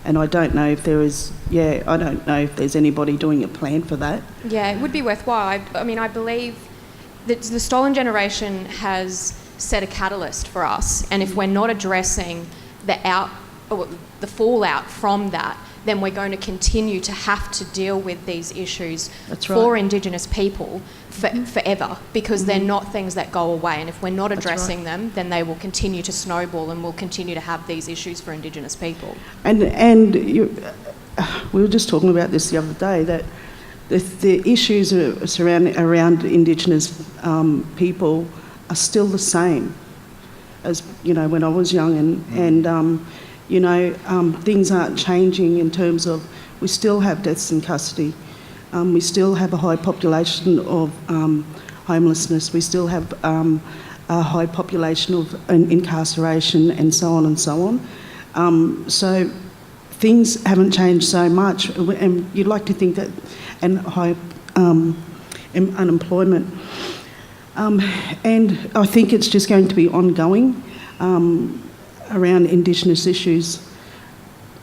And I don't know if there is, I don't know if there's anybody doing a plan for that. Yeah, it would be worthwhile. I believe that the stolen generation has set a catalyst for us, and if we're not addressing the fallout from that, then we're going to continue to have to deal with these issues for Indigenous people forever, because they're not things that go away. And if we're not addressing them, then they will continue to snowball, and we'll continue to have these issues for Indigenous people. And we were just talking about this the other day, that the issues around Indigenous people are still the same as when I was young, and things aren't changing in terms of, we still have deaths in custody, we still have a high population of homelessness, we still have a high population of incarceration, and so on and so on. So things haven't changed so much, and you'd like to think that, and high unemployment. And I think it's just going to be ongoing around Indigenous issues,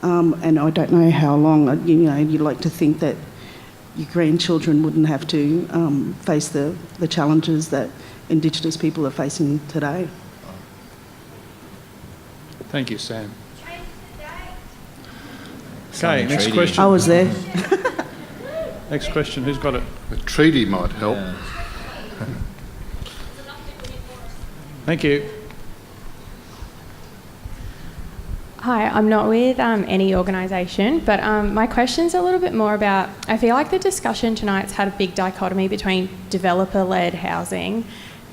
and I don't know how long. You'd like to think that your grandchildren wouldn't have to face the challenges that Indigenous people are facing today. Thank you, Sam. Okay, next question. I was there. Next question, who's got it? A treaty might help. Yeah. Thank you. Hi, I'm not with any organisation, but my question's a little bit more about, I feel like the discussion tonight's had a big dichotomy between developer-led housing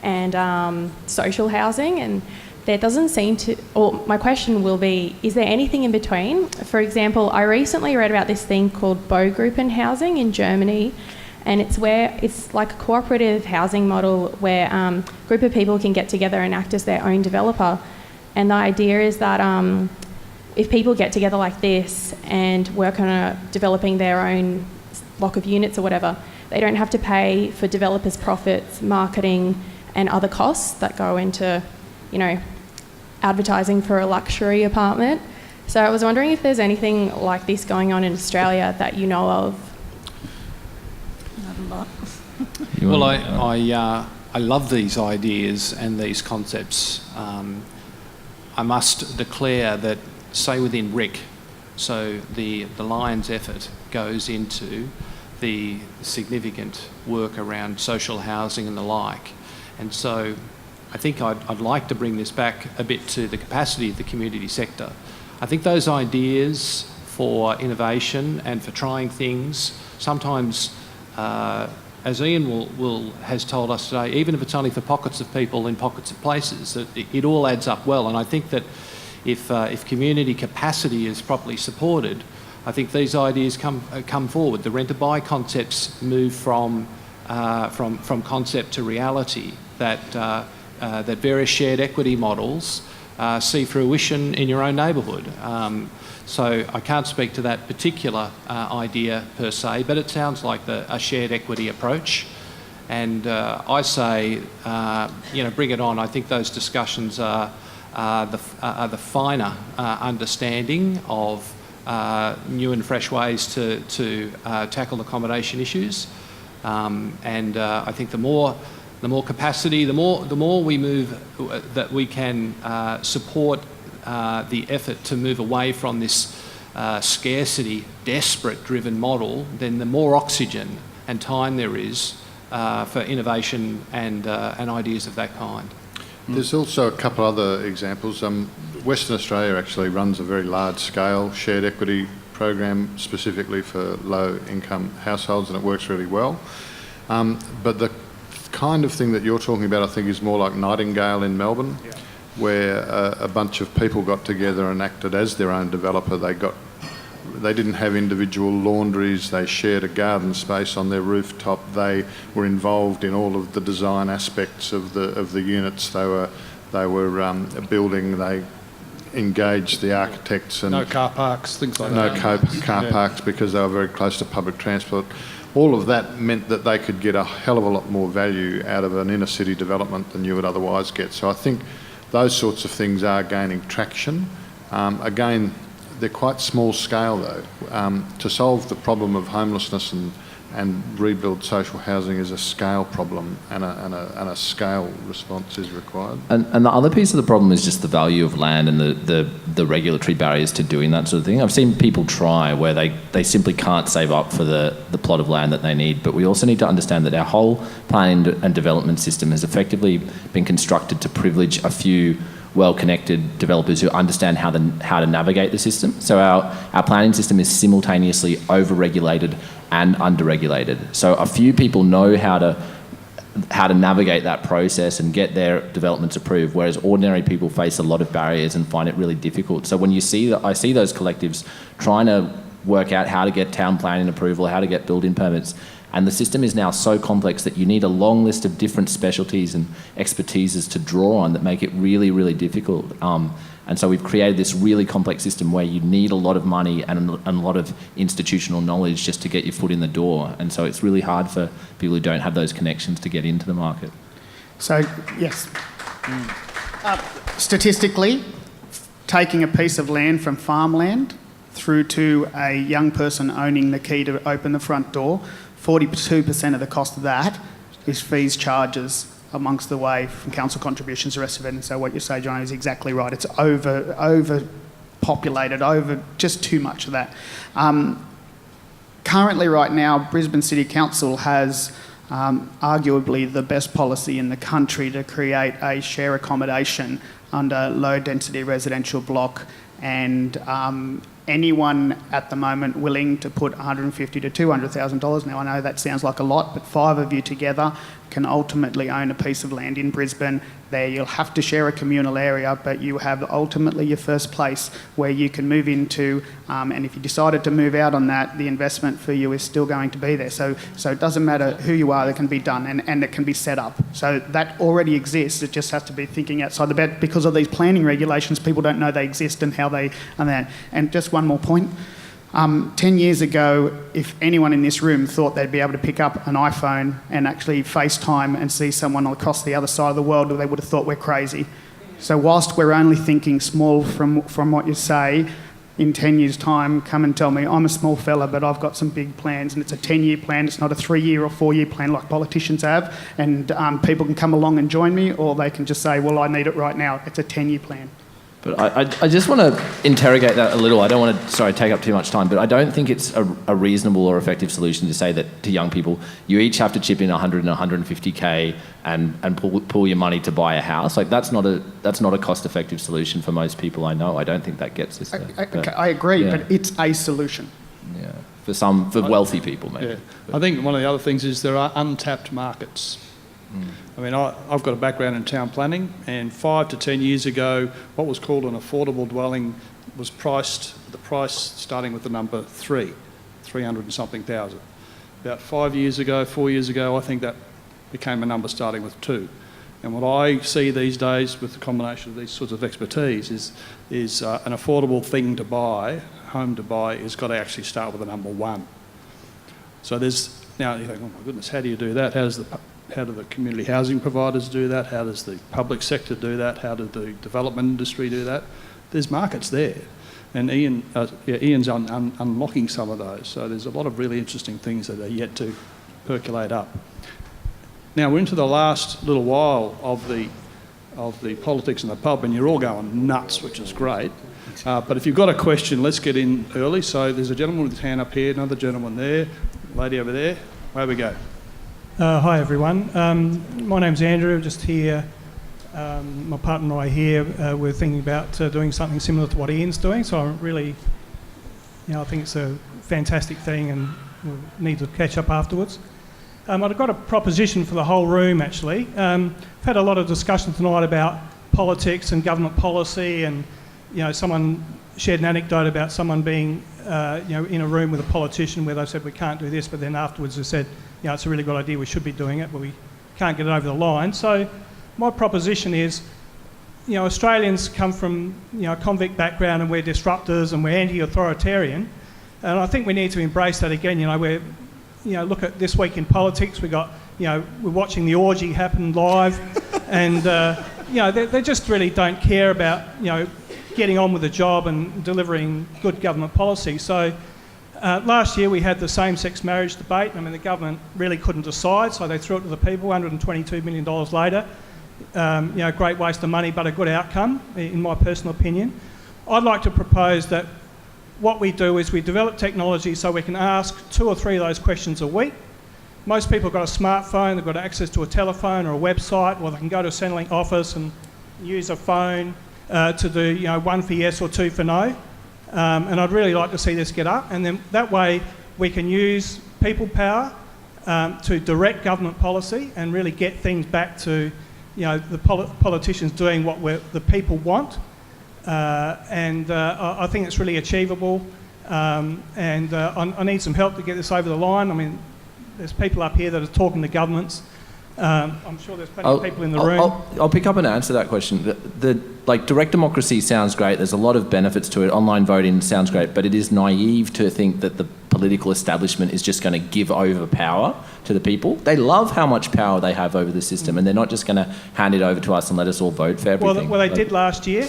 and social housing, and there doesn't seem to, or my question will be, is there anything in between? For example, I recently read about this thing called Baugruppen housing in Germany, and it's like a cooperative housing model where a group of people can get together and act as their own developer. And the idea is that if people get together like this and work on developing their own block of units or whatever, they don't have to pay for developers' profits, marketing, and other costs that go into, advertising for a luxury apartment. So I was wondering if there's anything like this going on in Australia that you know of. Not a lot. Well, I love these ideas and these concepts. I must declare that, say within bric, so the Lion's effort goes into the significant work around social housing and the like. And so I think I'd like to bring this back a bit to the capacity of the community sector. I think those ideas for innovation and for trying things, sometimes, as Ian has told us today, even if it's only for pockets of people in pockets of places, that it all adds up well. And I think that if community capacity is properly supported, I think these ideas come forward. The rent-to-buy concepts move from concept to reality. That various shared equity models see fruition in your own neighbourhood. So I can't speak to that particular idea per se, but it sounds like a shared equity approach. And I say, bring it on. I think those discussions are the finer understanding of new and fresh ways to tackle accommodation issues. And I think the more capacity, the more we move, that we can support the effort to move away from this scarcity, desperate-driven model, then the more oxygen and time there is for innovation and ideas of that kind. There's also a couple other examples. Western Australia actually runs a very large-scale shared equity program specifically for low-income households, and it works really well. But the kind of thing that you're talking about, I think, is more like Nightingale in Melbourne, where a bunch of people got together and acted as their own developer. They didn't have individual laundries. They shared a garden space on their rooftop. They were involved in all of the design aspects of the units they were building. They engaged the architects and no car parks, things like that. No car parks because they were very close to public transport. All of that meant that they could get a hell of a lot more value out of an inner city development than you would otherwise get. So I think those sorts of things are gaining traction. Again, they're quite small scale though. To solve the problem of homelessness and rebuild social housing is a scale problem, and a scale response is required. And the other piece of the problem is just the value of land and the regulatory barriers to doing that sort of thing. I've seen people try where they simply can't save up for the plot of land that they need, but we also need to understand that our whole planning and development system has effectively been constructed to privilege a few well-connected developers who understand how to navigate the system. So our planning system is simultaneously over-regulated and under-regulated. So a few people know how to navigate that process and get their developments approved, whereas ordinary people face a lot of barriers and find it really difficult. So when I see those collectives trying to work out how to get town planning approval, how to get building permits, and the system is now so complex that you need a long list of different specialties and expertises to draw on that make it really, really difficult. And so we've created this really complex system where you need a lot of money and a lot of institutional knowledge just to get your foot in the door. And so it's really hard for people who don't have those connections to get into the market. So, yes. Statistically, taking a piece of land from farmland through to a young person owning the key to open the front door, 42% of the cost of that is fees, charges, amongst the way from council contributions, the rest of it. And so what you say, John, is exactly right. It's overpopulated, just too much of that. Currently, right now, Brisbane City Council has arguably the best policy in the country to create a share accommodation under low-density residential block, and anyone at the moment willing to put $150,000 to $200,000. Now, I know that sounds like a lot, but 5 of you together can ultimately own a piece of land in Brisbane. There you'll have to share a communal area, but you have ultimately your first place where you can move into, and if you decided to move out on that, the investment for you is still going to be there. So it doesn't matter who you are, that can be done, and it can be set up. So that already exists, it just has to be thinking outside the bed. Because of these planning regulations, people don't know they exist and how they are there. And just one more point. 10 years ago, if anyone in this room thought they'd be able to pick up an iPhone and actually FaceTime and see someone across the other side of the world, they would have thought we're crazy. So whilst we're only thinking small from what you say, in 10 years' time, come and tell me, I'm a small fella, but I've got some big plans, and it's a 10-year plan. It's not a 3-year or 4-year plan like politicians have, and people can come along and join me, or they can just say, well, I need it right now. It's a 10-year plan. But I just want to interrogate that a little. I don't want to, take up too much time, but I don't think it's a reasonable or effective solution to say that to young people, you each have to chip in 100 and 150K and pull your money to buy a house. Like, that's not a cost-effective solution for most people I know. I don't think that gets us there. I agree, but it's a solution. Yeah, for wealthy people, maybe. Yeah. I think one of the other things is there are untapped markets. I mean, I've got a background in town planning, and 5 to 10 years ago, what was called an affordable dwelling was the price starting with the number 300 and something thousand. About 4 years ago, I think that became a number starting with 2. And what I see these days with the combination of these sorts of expertise is an affordable thing to buy, home to buy, has got to actually start with the number 1. So now you think, oh my goodness, how do you do that? How do the community housing providers do that? How does the public sector do that? How does the development industry do that? There's markets there. And Ian's unlocking some of those. So there's a lot of really interesting things that are yet to percolate up. Now, we're into the last little while of the politics in the pub, and you're all going nuts, which is great. But if you've got a question, let's get in early. So there's a gentleman with his hand up here, another gentleman there, lady over there. Away we go. Hi everyone. My name's Andrew. I'm just here. My partner and I here. We're thinking about doing something similar to what Ian's doing. So I'm really, I think it's a fantastic thing, and we'll need to catch up afterwards. I've got a proposition for the whole room actually. I've had a lot of discussion tonight about politics and government policy, and someone shared an anecdote about someone being in a room with a politician where they said we can't do this, but then afterwards they said, it's a really good idea, we should be doing it, but we can't get it over the line. So my proposition is, Australians come from a convict background, and we're disruptors and we're anti-authoritarian, and I think we need to embrace that again. We're, look at this week in politics, we're watching the orgy happen live, and they just really don't care about getting on with the job and delivering good government policy. So last year we had the same-sex marriage debate. I mean, the government really couldn't decide, so they threw it to the people. $122 million later, great waste of money, but a good outcome, in my personal opinion. I'd like to propose that what we do is we develop technology so we can ask 2 or 3 of those questions a week. Most people have got a smartphone, they've got access to a telephone or a website, or they can go to a Centrelink office and use a phone to do 1 for yes or 2 for no. And I'd really like to see this get up, and then that way we can use people power to direct government policy and really get things back to the politicians doing what the people want. I think it's really achievable, and I need some help to get this over the line. I mean, there's people up here that are talking to governments. I'm sure there's plenty of people in the room. I'll pick up and answer that question. Direct democracy sounds great. There's a lot of benefits to it. Online voting sounds great, but it is naive to think that the political establishment is just going to give over power to the people. They love how much power they have over the system, and they're not just going to hand it over to us and let us all vote for everything. Well, they did last year,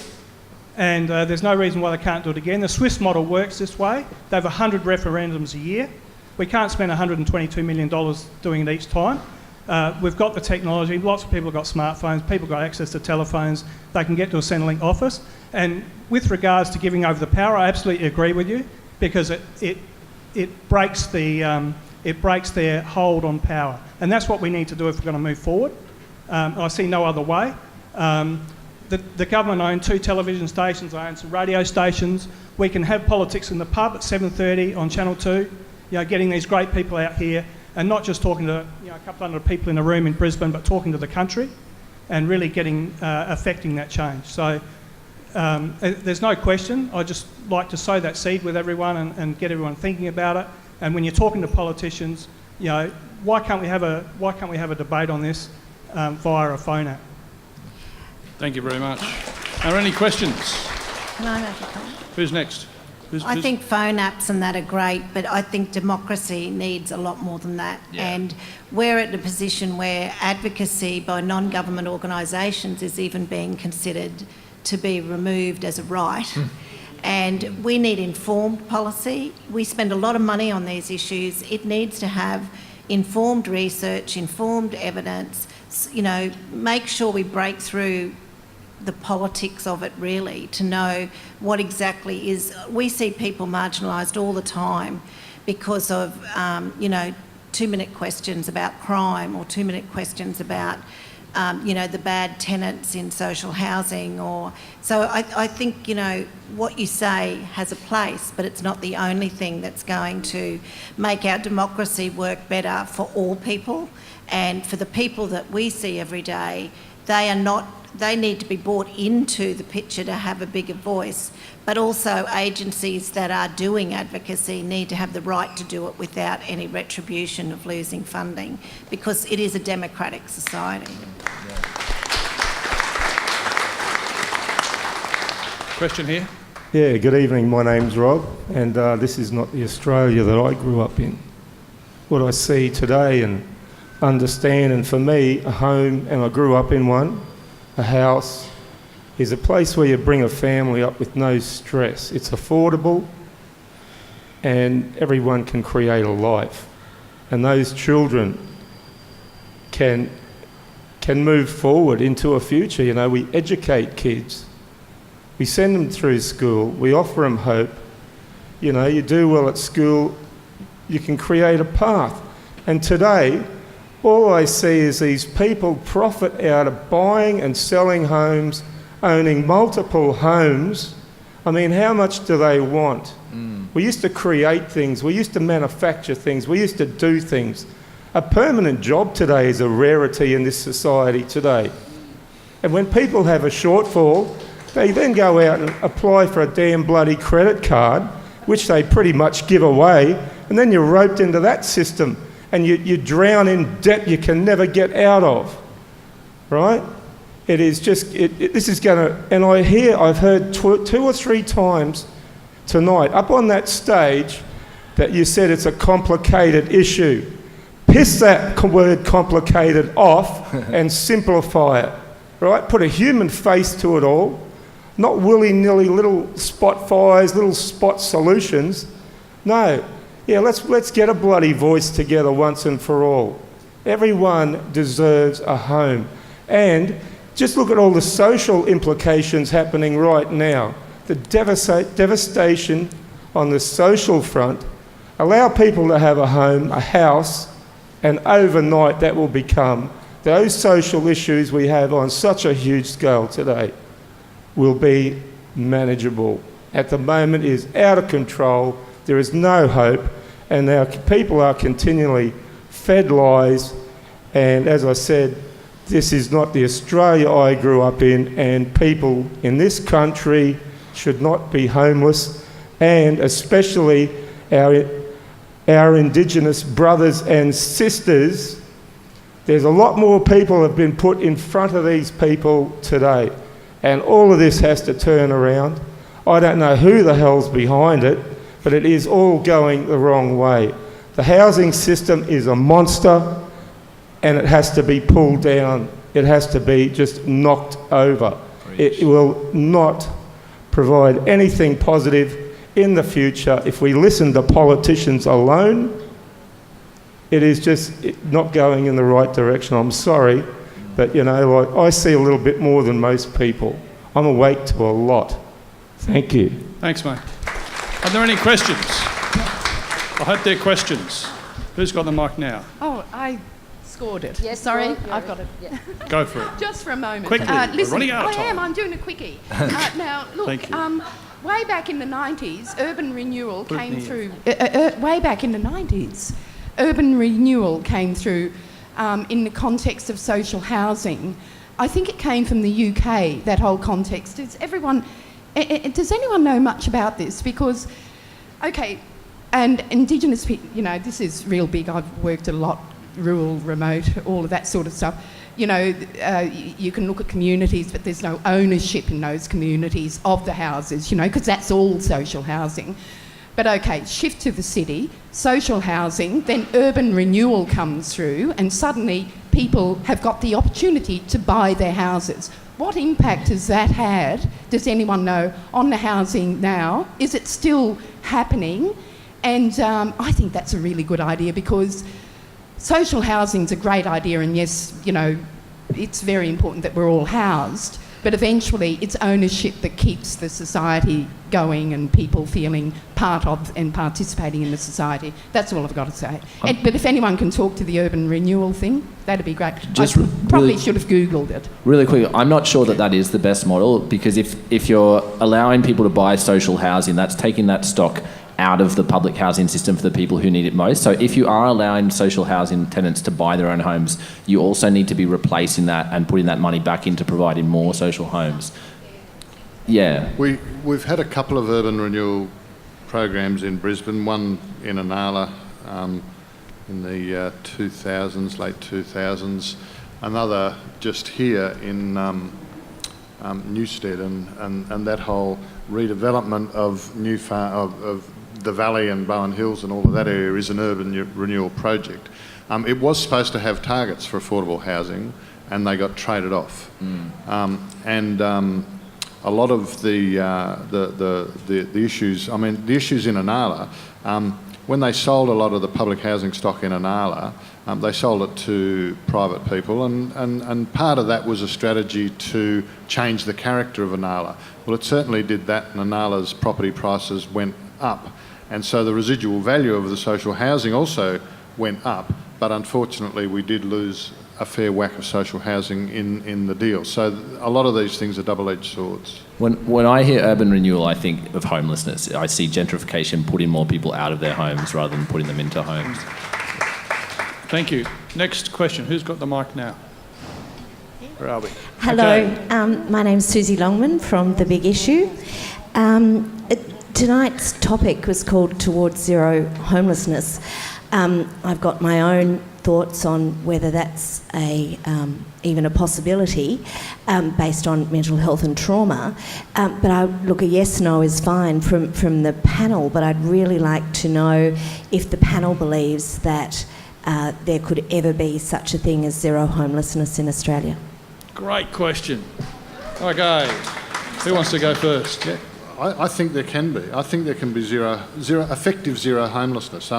and there's no reason why they can't do it again. The Swiss model works this way. They have 100 referendums a year. We can't spend $122 million doing it each time. We've got the technology, lots of people have got smartphones, people have got access to telephones, they can get to a Centrelink office. And with regards to giving over the power, I absolutely agree with you, because it breaks their hold on power. And that's what we need to do if we're going to move forward. I see no other way. The government own 2 television stations, they own some radio stations. We can have politics in the pub at 7:30 on Channel 2, getting these great people out here and not just talking to a couple hundred people in a room in Brisbane, but talking to the country and really affecting that change. So there's no question. I just like to sow that seed with everyone and get everyone thinking about it. And when you're talking to politicians, why can't we have a debate on this via a phone app? Thank you very much. Are there any questions? Can I make a comment? Who's next? I think phone apps and that are great, but I think democracy needs a lot more than that. Yeah. And we're at a position where advocacy by non-government organisations is even being considered to be removed as a right. And we need informed policy. We spend a lot of money on these issues. It needs to have informed research, informed evidence, make sure we break through the politics of it really to know what exactly is. We see people marginalised all the time because of 2-minute questions about crime or 2-minute questions about the bad tenants in social housing. So I think what you say has a place, but it's not the only thing that's going to make our democracy work better for all people. And for the people that we see every day, they need to be brought into the picture to have a bigger voice, but also agencies that are doing advocacy need to have the right to do it without any retribution of losing funding, because it is a democratic society. Question here. Yeah, good evening. My name's Rob, and this is not the Australia that I grew up in. What I see today and understand, and for me, a home, and I grew up in one, a house, is a place where you bring a family up with no stress. It's affordable, and everyone can create a life. And those children can move forward into a future. We educate kids. We send them through school. We offer them hope. You do well at school, you can create a path. And today, all I see is these people profit out of buying and selling homes, owning multiple homes. I mean, how much do they want? We used to create things. We used to manufacture things. We used to do things. A permanent job today is a rarity in this society today. And when people have a shortfall, they then go out and apply for a damn bloody credit card, which they pretty much give away, and then you're roped into that system. And you drown in debt you can never get out of, right? It is just, this is going to, and I've heard 2 or 3 times tonight, up on that stage, that you said it's a complicated issue. Piss that word complicated off and simplify it, right? Put a human face to it all, not willy-nilly little spot fires, little spot solutions. No. Yeah, let's get a bloody voice together once and for all. Everyone deserves a home. And just look at all the social implications happening right now. The devastation on the social front. Allow people to have a home, a house, and overnight that will become, those social issues we have on such a huge scale today will be manageable. At the moment it is out of control. There is no hope. And our people are continually fed lies. And as I said, this is not the Australia I grew up in, and people in this country should not be homeless, and especially our Indigenous brothers and sisters. There's a lot more people have been put in front of these people today, and all of this has to turn around. I don't know who the hell's behind it, but it is all going the wrong way. The housing system is a monster, and it has to be pulled down. It has to be just knocked over. It will not provide anything positive in the future. If we listen to politicians alone, it is just not going in the right direction. I'm sorry, but I see a little bit more than most people. I'm awake to a lot. Thank you. Thanks, mate. Are there any questions? I hope they're questions. Who's got the mic now? Oh, I scored it. Yes, sorry, you're I've got it. Yeah. Go for it. Just for a moment. Quickly, we're running out of time. I'm doing a quickie. Now, look, Thank you. way back in the 90s, urban renewal came through. Way back in the 90s, urban renewal came through in the context of social housing. I think it came from the UK, that whole context. Does anyone know much about this? Because, okay, and Indigenous people, you know, this is real big. I've worked a lot, rural, remote, all of that sort of stuff. You know, you can look at communities, but there's no ownership in those communities of the houses, you know, because that's all social housing. But okay, shift to the city, social housing, then urban renewal comes through, and suddenly people have got the opportunity to buy their houses. What impact has that had, does anyone know, on the housing now? Is it still happening? And I think that's a really good idea, because social housing's a great idea, and yes, you know, it's very important that we're all housed, but eventually it's ownership that keeps the society going and people feeling part of and participating in the society. That's all I've got to say. But if anyone can talk to the urban renewal thing, that'd be great. Probably should have Googled it. Really quick, I'm not sure that is the best model, because if you're allowing people to buy social housing, that's taking that stock out of the public housing system for the people who need it most. So if you are allowing social housing tenants to buy their own homes, you also need to be replacing that and putting that money back into providing more social homes. Yeah. We've had a couple of urban renewal programs in Brisbane, one in Inala in the 2000s, late 2000s, another just here in Newstead, and that whole redevelopment of of the Valley and Bowen Hills and all of that area is an urban renewal project. It was supposed to have targets for affordable housing, and they got traded off. A lot of the issues, I mean, the issues in Inala, when they sold a lot of the public housing stock in Inala, they sold it to private people, and part of that was a strategy to change the character of Inala. Well, it certainly did that, and Inala's property prices went up. And so the residual value of the social housing also went up, but unfortunately we did lose a fair whack of social housing in the deal. So a lot of these things are double-edged swords. When I hear urban renewal, I think of homelessness. I see gentrification putting more people out of their homes rather than putting them into homes. Thank you. Next question. Who's got the mic now? Where are we? Hello, Okay. my name's Susie Longman from The Big Issue. Tonight's topic was called Towards Zero Homelessness. I've got my own thoughts on whether that's even a possibility based on mental health and trauma. But a yes/no is fine from the panel, but I'd really like to know if the panel believes that there could ever be such a thing as zero homelessness in Australia. Great question. Okay. Who wants to go first? Yeah, I think there can be. I think there can be effective zero homelessness.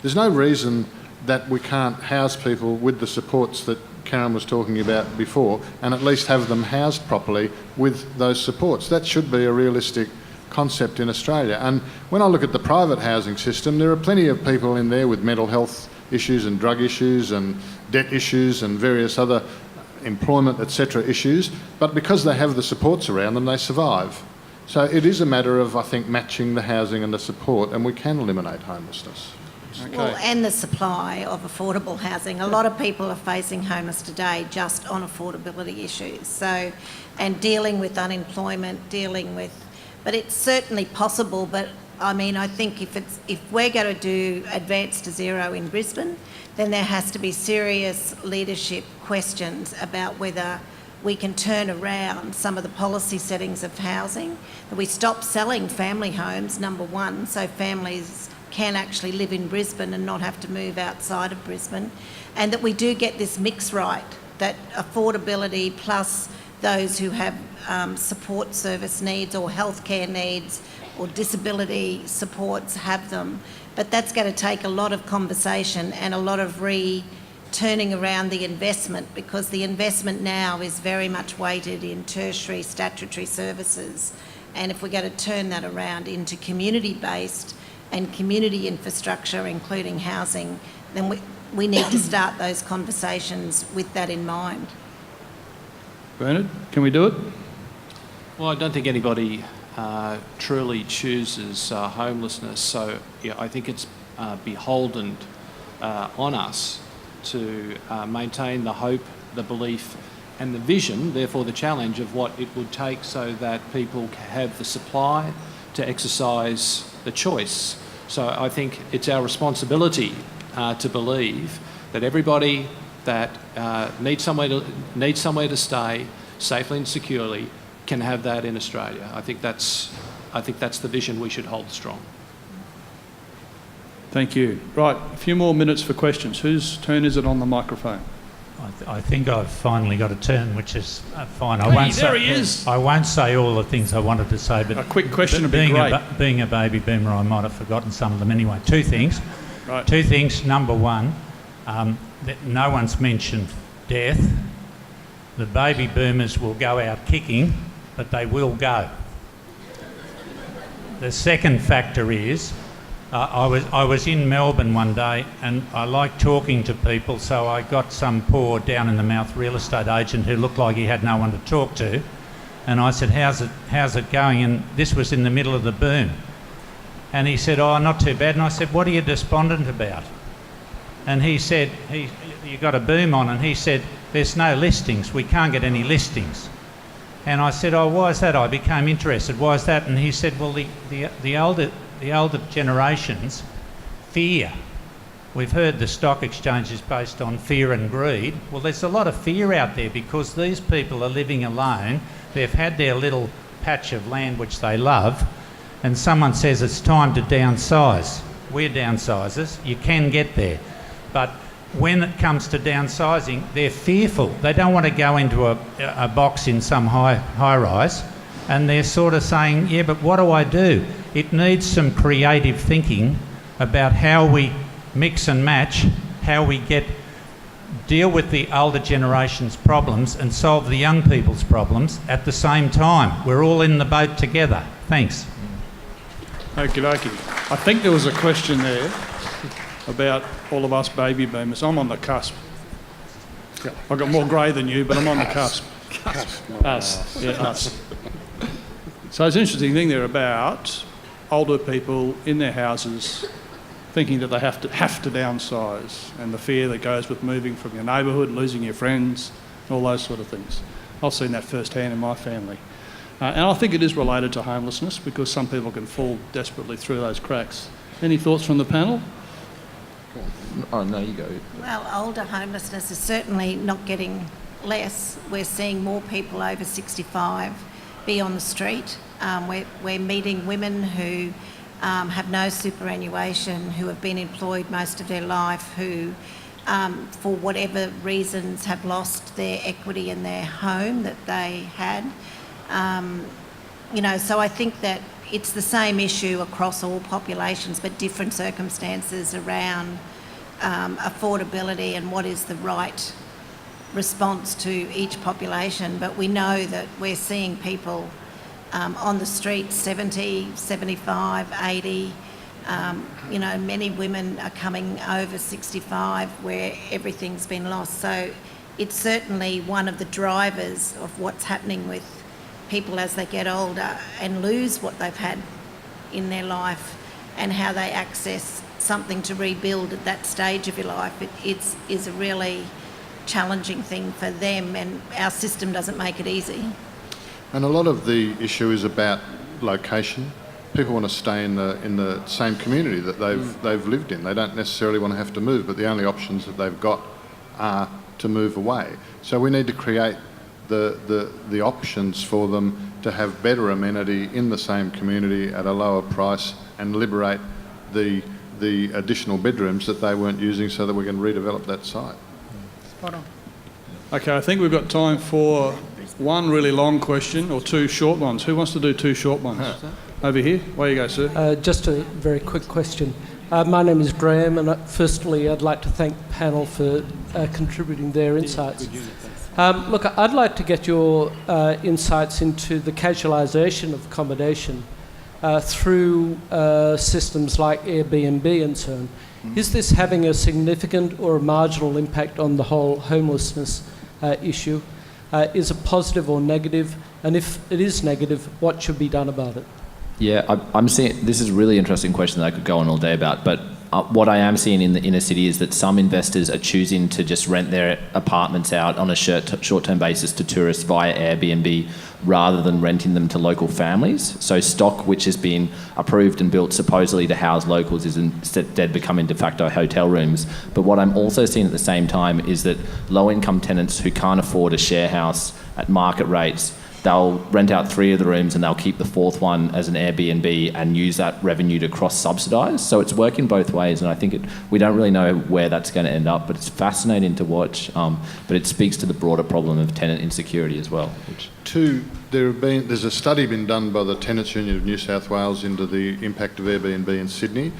There's no reason that we can't house people with the supports that Karyn was talking about before, and at least have them housed properly with those supports. That should be a realistic concept in Australia. And when I look at the private housing system, there are plenty of people in there with mental health issues and drug issues and debt issues and various other employment, etc. issues, but because they have the supports around them, they survive. So it is a matter of, I think, matching the housing and the support, and we can eliminate homelessness. Okay. Well, and the supply of affordable housing. A lot of people are facing homeless today just on affordability issues. So, and dealing with unemployment, but it's certainly possible. But I mean, I think if we're going to do advance to zero in Brisbane, then there has to be serious leadership questions about whether we can turn around some of the policy settings of housing, that we stop selling family homes, number one, so families can actually live in Brisbane and not have to move outside of Brisbane, and that we do get this mix right, that affordability plus those who have support service needs or healthcare needs or disability supports have them. But that's going to take a lot of conversation and a lot of turning around the investment, because the investment now is very much weighted in tertiary statutory services. And if we're going to turn that around into community-based and community infrastructure, including housing, then we need to start those conversations with that in mind. Bernard, can we do it? Well, I don't think anybody truly chooses homelessness, so yeah, I think it's beholden on us to maintain the hope, the belief and the vision, therefore the challenge of what it would take so that people have the supply to exercise the choice. So I think it's our responsibility to believe that everybody that needs somewhere to stay safely and securely can have that in Australia. I think that's the vision we should hold strong. Thank you. Right, a few more minutes for questions. Whose turn is it on the microphone? I think I've finally got a turn, which is fine. There he is. I won't say all the things I wanted to say, but a quick question would be great. Being a baby boomer, I might have forgotten some of them anyway. Two things. Right. Two things. Number one, that no one's mentioned death. The baby boomers will go out kicking, but they will go. The second factor is, I was in Melbourne one day and I like talking to people, so I got some poor down-in-the-mouth real estate agent who looked like he had no one to talk to, and I said, how's it going? And this was in the middle of the boom. And he said, oh, not too bad. And I said, what are you despondent about? And he said, you got a boom on, and he said, there's no listings, we can't get any listings. And I said, oh, why is that? I became interested, why is that? And he said, well, the older generations fear. We've heard the stock exchange is based on fear and greed. Well, there's a lot of fear out there because these people are living alone. They've had their little patch of land which they love, and someone says it's time to downsize. We're downsizers. You can get there. But when it comes to downsizing, they're fearful. They don't want to go into a box in some high rise, and they're sort of saying, yeah, but what do I do? It needs some creative thinking about how we mix and match, how we deal with the older generation's problems and solve the young people's problems at the same time. We're all in the boat together. Thanks. Okie dokie. I think there was a question there about all of us baby boomers. I'm on the cusp. I've got more grey than you, but I'm on the cusp. Us. Yeah, us. So it's an interesting thing there about older people in their houses thinking that they have to downsize, and the fear that goes with moving from your neighbourhood, losing your friends, all those sort of things. I've seen that firsthand in my family. And I think it is related to homelessness because some people can fall desperately through those cracks. Any thoughts from the panel? Oh, no, you go. Well, older homelessness is certainly not getting less. We're seeing more people over 65 be on the street. We're meeting women who have no superannuation, who have been employed most of their life, who, for whatever reasons, have lost their equity in their home that they had. So I think that it's the same issue across all populations, but different circumstances around affordability and what is the right response to each population. But we know that we're seeing people on the streets 70, 75, 80. Many women are coming over 65 where everything's been lost. So it's certainly one of the drivers of what's happening with people as they get older and lose what they've had in their life, and how they access something to rebuild at that stage of your life. It is a really challenging thing for them, and our system doesn't make it easy. And a lot of the issue is about location. People want to stay in the same community that they've lived in. They don't necessarily want to have to move, but the only options that they've got are to move away. So we need to create the options for them to have better amenity in the same community at a lower price, and liberate the additional bedrooms that they weren't using, so that we can redevelop that site. Spot on. Okay, I think we've got time for one really long question or two short ones. Who wants to do two short ones? Over here. Where you go, sir? Just a very quick question. My name is Graham, and firstly I'd like to thank the panel for contributing their insights. Look, I'd like to get your insights into the casualisation of accommodation through systems like Airbnb and so on. Is this having a significant or a marginal impact on the whole homelessness issue? Is it positive or negative? And if it is negative, what should be done about it? Yeah, I'm seeing, this is a really interesting question that I could go on all day about, but what I am seeing in the inner city is that some investors are choosing to just rent their apartments out on a short-term basis to tourists via Airbnb rather than renting them to local families. So stock which has been approved and built supposedly to house locals is instead becoming de facto hotel rooms. But what I'm also seeing at the same time is that low-income tenants who can't afford a share house at market rates, they'll rent out 3 of the rooms and they'll keep the 4th one as an Airbnb and use that revenue to cross-subsidise. So it's working both ways, and I think we don't really know where that's going to end up, but it's fascinating to watch. But it speaks to the broader problem of tenant insecurity as well. There's a study been done by the Tenants Union of New South Wales into the impact of Airbnb in Sydney.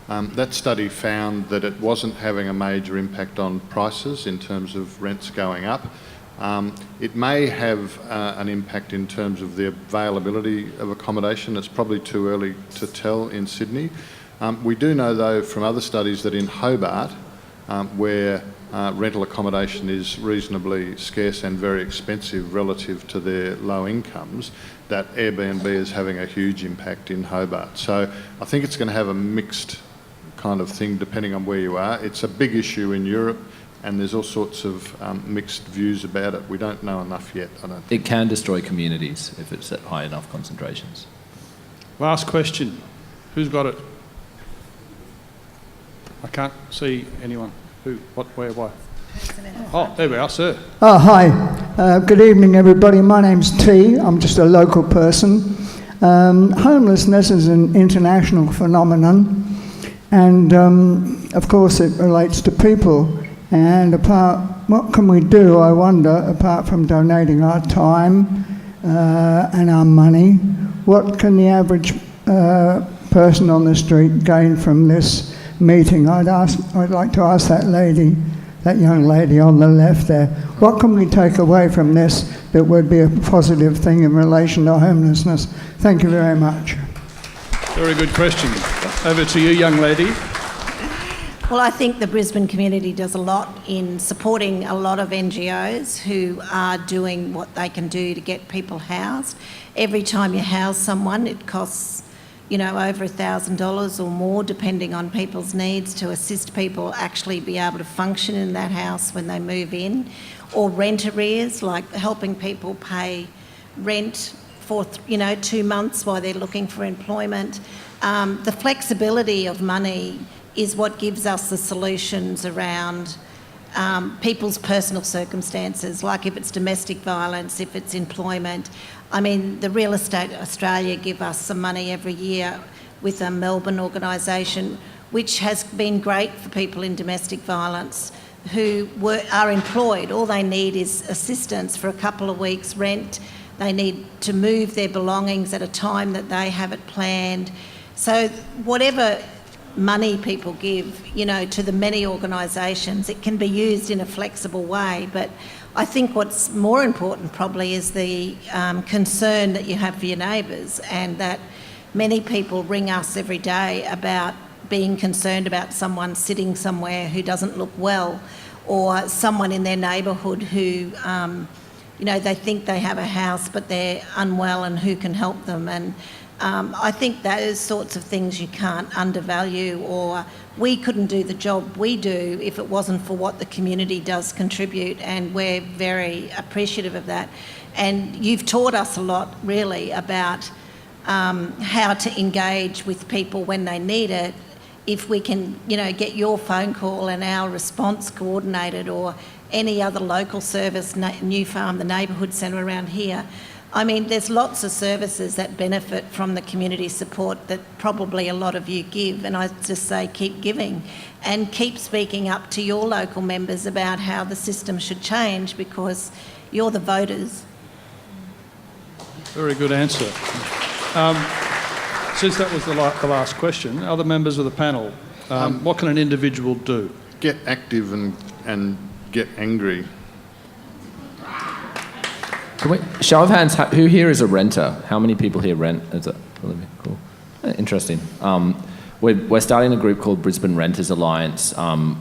That study found that it wasn't having a major impact on prices in terms of rents going up. It may have an impact in terms of the availability of accommodation. It's probably too early to tell in Sydney. We do know, though, from other studies that in Hobart, where rental accommodation is reasonably scarce and very expensive relative to their low incomes, that Airbnb is having a huge impact in Hobart. So I think it's going to have a mixed kind of thing depending on where you are. It's a big issue in Europe, and there's all sorts of mixed views about it. We don't know enough yet, I don't think. It can destroy communities if it's at high enough concentrations. Last question. Who's got it? I can't see anyone. Who, what, where, why? Oh, there we are, sir. Oh, hi. Good evening, everybody. My name's T. I'm just a local person. Homelessness is an international phenomenon, and of course it relates to people. And what can we do, I wonder, apart from donating our time and our money? What can the average person on the street gain from this meeting? I'd like to ask that young lady on the left there, what can we take away from this that would be a positive thing in relation to homelessness? Thank you very much. Very good question. Over to you, young lady. Well, I think the Brisbane community does a lot in supporting a lot of NGOs who are doing what they can do to get people housed. Every time you house someone, it costs, over $1,000 or more, depending on people's needs, to assist people actually be able to function in that house when they move in. Or rent arrears, like helping people pay rent for, 2 months while they're looking for employment. The flexibility of money is what gives us the solutions around people's personal circumstances, like if it's domestic violence, if it's employment. I mean, the Real Estate Australia give us some money every year with a Melbourne organisation, which has been great for people in domestic violence who are employed. All they need is assistance for a couple of weeks' rent. They need to move their belongings at a time that they have it planned. So whatever money people give, to the many organisations, it can be used in a flexible way. But I think what's more important probably is the concern that you have for your neighbours, and that many people ring us every day about being concerned about someone sitting somewhere who doesn't look well, or someone in their neighbourhood who, they think they have a house but they're unwell, and who can help them. And I think those sorts of things you can't undervalue, or we couldn't do the job we do if it wasn't for what the community does contribute, and we're very appreciative of that. And you've taught us a lot, really, about how to engage with people when they need it. If we can, get your phone call and our response coordinated, or any other local service, New Farm, the neighbourhood centre around here. I mean, there's lots of services that benefit from the community support that probably a lot of you give, and I just say keep giving, and keep speaking up to your local members about how the system should change, because you're the voters. Very good answer. Since that was the last question, other members of the panel, what can an individual do? Get active and get angry. Show of hands, who here is a renter? How many people here rent? Cool. Interesting. We're starting a group called Brisbane Renters Alliance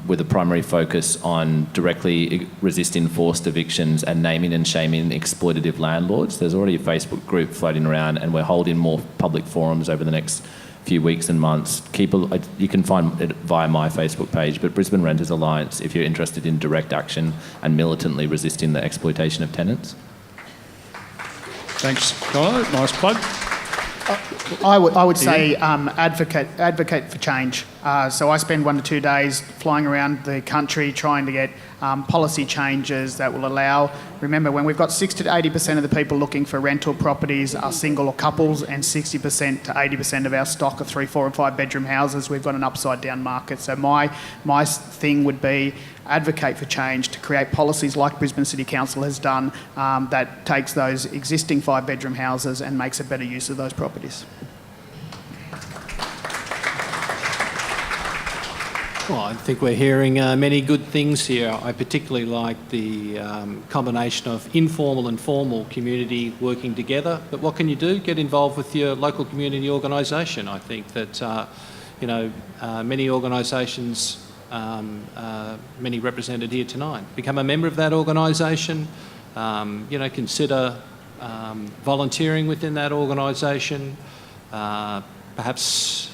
with a primary focus on directly resisting forced evictions and naming and shaming exploitative landlords. There's already a Facebook group floating around, and we're holding more public forums over the next few weeks and months. You can find it via my Facebook page, but Brisbane Renters Alliance, if you're interested in direct action and militantly resisting the exploitation of tenants. Thanks, Jono. Nice plug. I would say advocate for change. So I spend 1 to 2 days flying around the country trying to get policy changes that will allow. Remember, when we've got 60 to 80% of the people looking for rental properties are single or couples, and 60% to 80% of our stock are 3, 4 and 5 bedroom houses, we've got an upside down market. So my thing would be advocate for change to create policies like Brisbane City Council has done that takes those existing 5 bedroom houses and makes a better use of those properties. Well, I think we're hearing many good things here. I particularly like the combination of informal and formal community working together. But what can you do? Get involved with your local community organisation. I think that, many organisations, many represented here tonight, become a member of that organisation, consider volunteering within that organisation, perhaps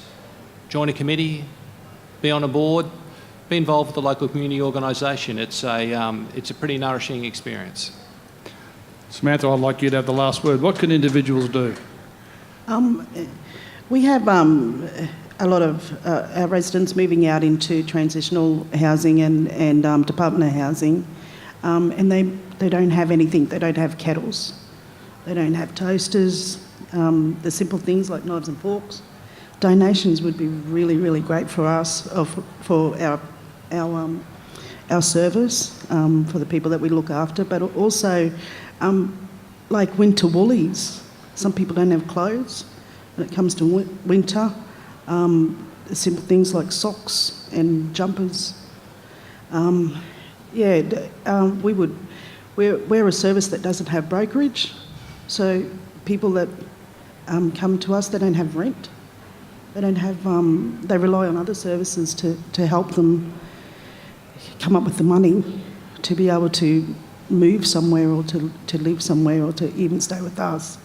join a committee, be on a board, be involved with the local community organisation. It's a pretty nourishing experience. Samantha, I'd like you to have the last word. What can individuals do? We have a lot of our residents moving out into transitional housing and Department of Housing, and they don't have anything. They don't have kettles. They don't have toasters. The simple things like knives and forks. Donations would be really, really great for us, for our service, for the people that we look after, but also like winter woolies. Some people don't have clothes when it comes to winter. Simple things like socks and jumpers. We're a service that doesn't have brokerage, so people that come to us, they don't have rent. They don't have. They rely on other services to help them come up with the money to be able to move somewhere or to live somewhere or to even stay with us.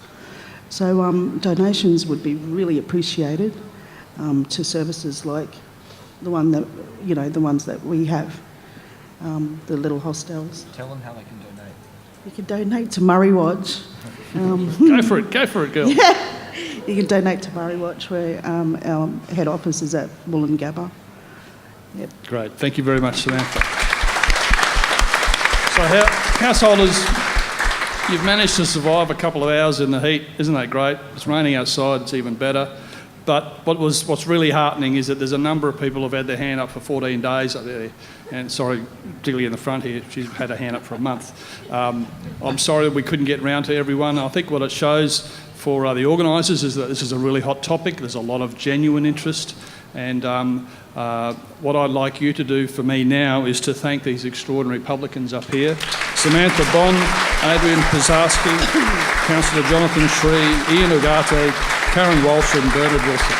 So donations would be really appreciated to services like the ones that we have, the little hostels. Tell them how they can donate. You can donate to Murri Watch. Go for it, girl. Yeah. You can donate to Murri Watch, where our head office is at Gabba. Yep. Great. Thank you very much, Samantha. So, householders, you've managed to survive a couple of hours in the heat. Isn't that great? It's raining outside. It's even better. But what's really heartening is that there's a number of people who've had their hand up for 14 days up there. And sorry, particularly in the front here, she's had her hand up for a month. I'm sorry that we couldn't get round to everyone. I think what it shows for the organisers is that this is a really hot topic. There's a lot of genuine interest. And what I'd like you to do for me now is to thank these extraordinary publicans up here. Samantha Bond, Adrian Pisarski, Councillor Jonathon Shree, Ian Ugarte, Karyn Walsh and Bernard Wilson.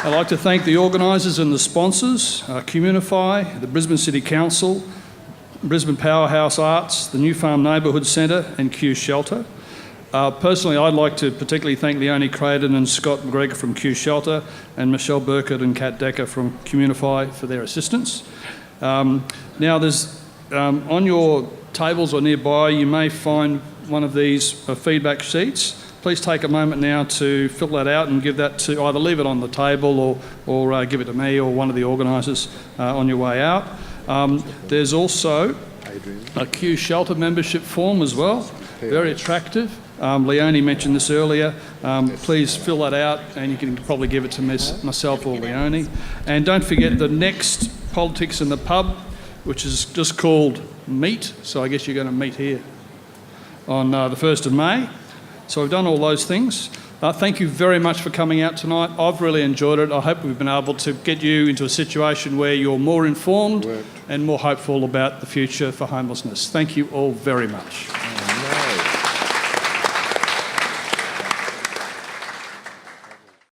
I'd like to thank the organisers and the sponsors, Communify, the Brisbane City Council, Brisbane Powerhouse Arts, the New Farm Neighbourhood Centre and Q Shelter. Personally, I'd like to particularly thank Leone Craydon and Scott McGregor from Q Shelter and Michelle Burkett and Kat Decker from Communify for their assistance. Now, there's on your tables or nearby, you may find one of these feedback sheets. Please take a moment now to fill that out and give that to either leave it on the table or give it to me or one of the organisers on your way out. There's also a Q Shelter membership form as well, very attractive. Leone mentioned this earlier. Please fill that out and you can probably give it to myself or Leone. And don't forget the next Politics in the Pub, which is just called Meet, so I guess you're going to meet here on the 1st of May. So we've done all those things. Thank you very much for coming out tonight. I've really enjoyed it. I hope we've been able to get you into a situation where you're more informed and more hopeful about the future for homelessness. Thank you all very much.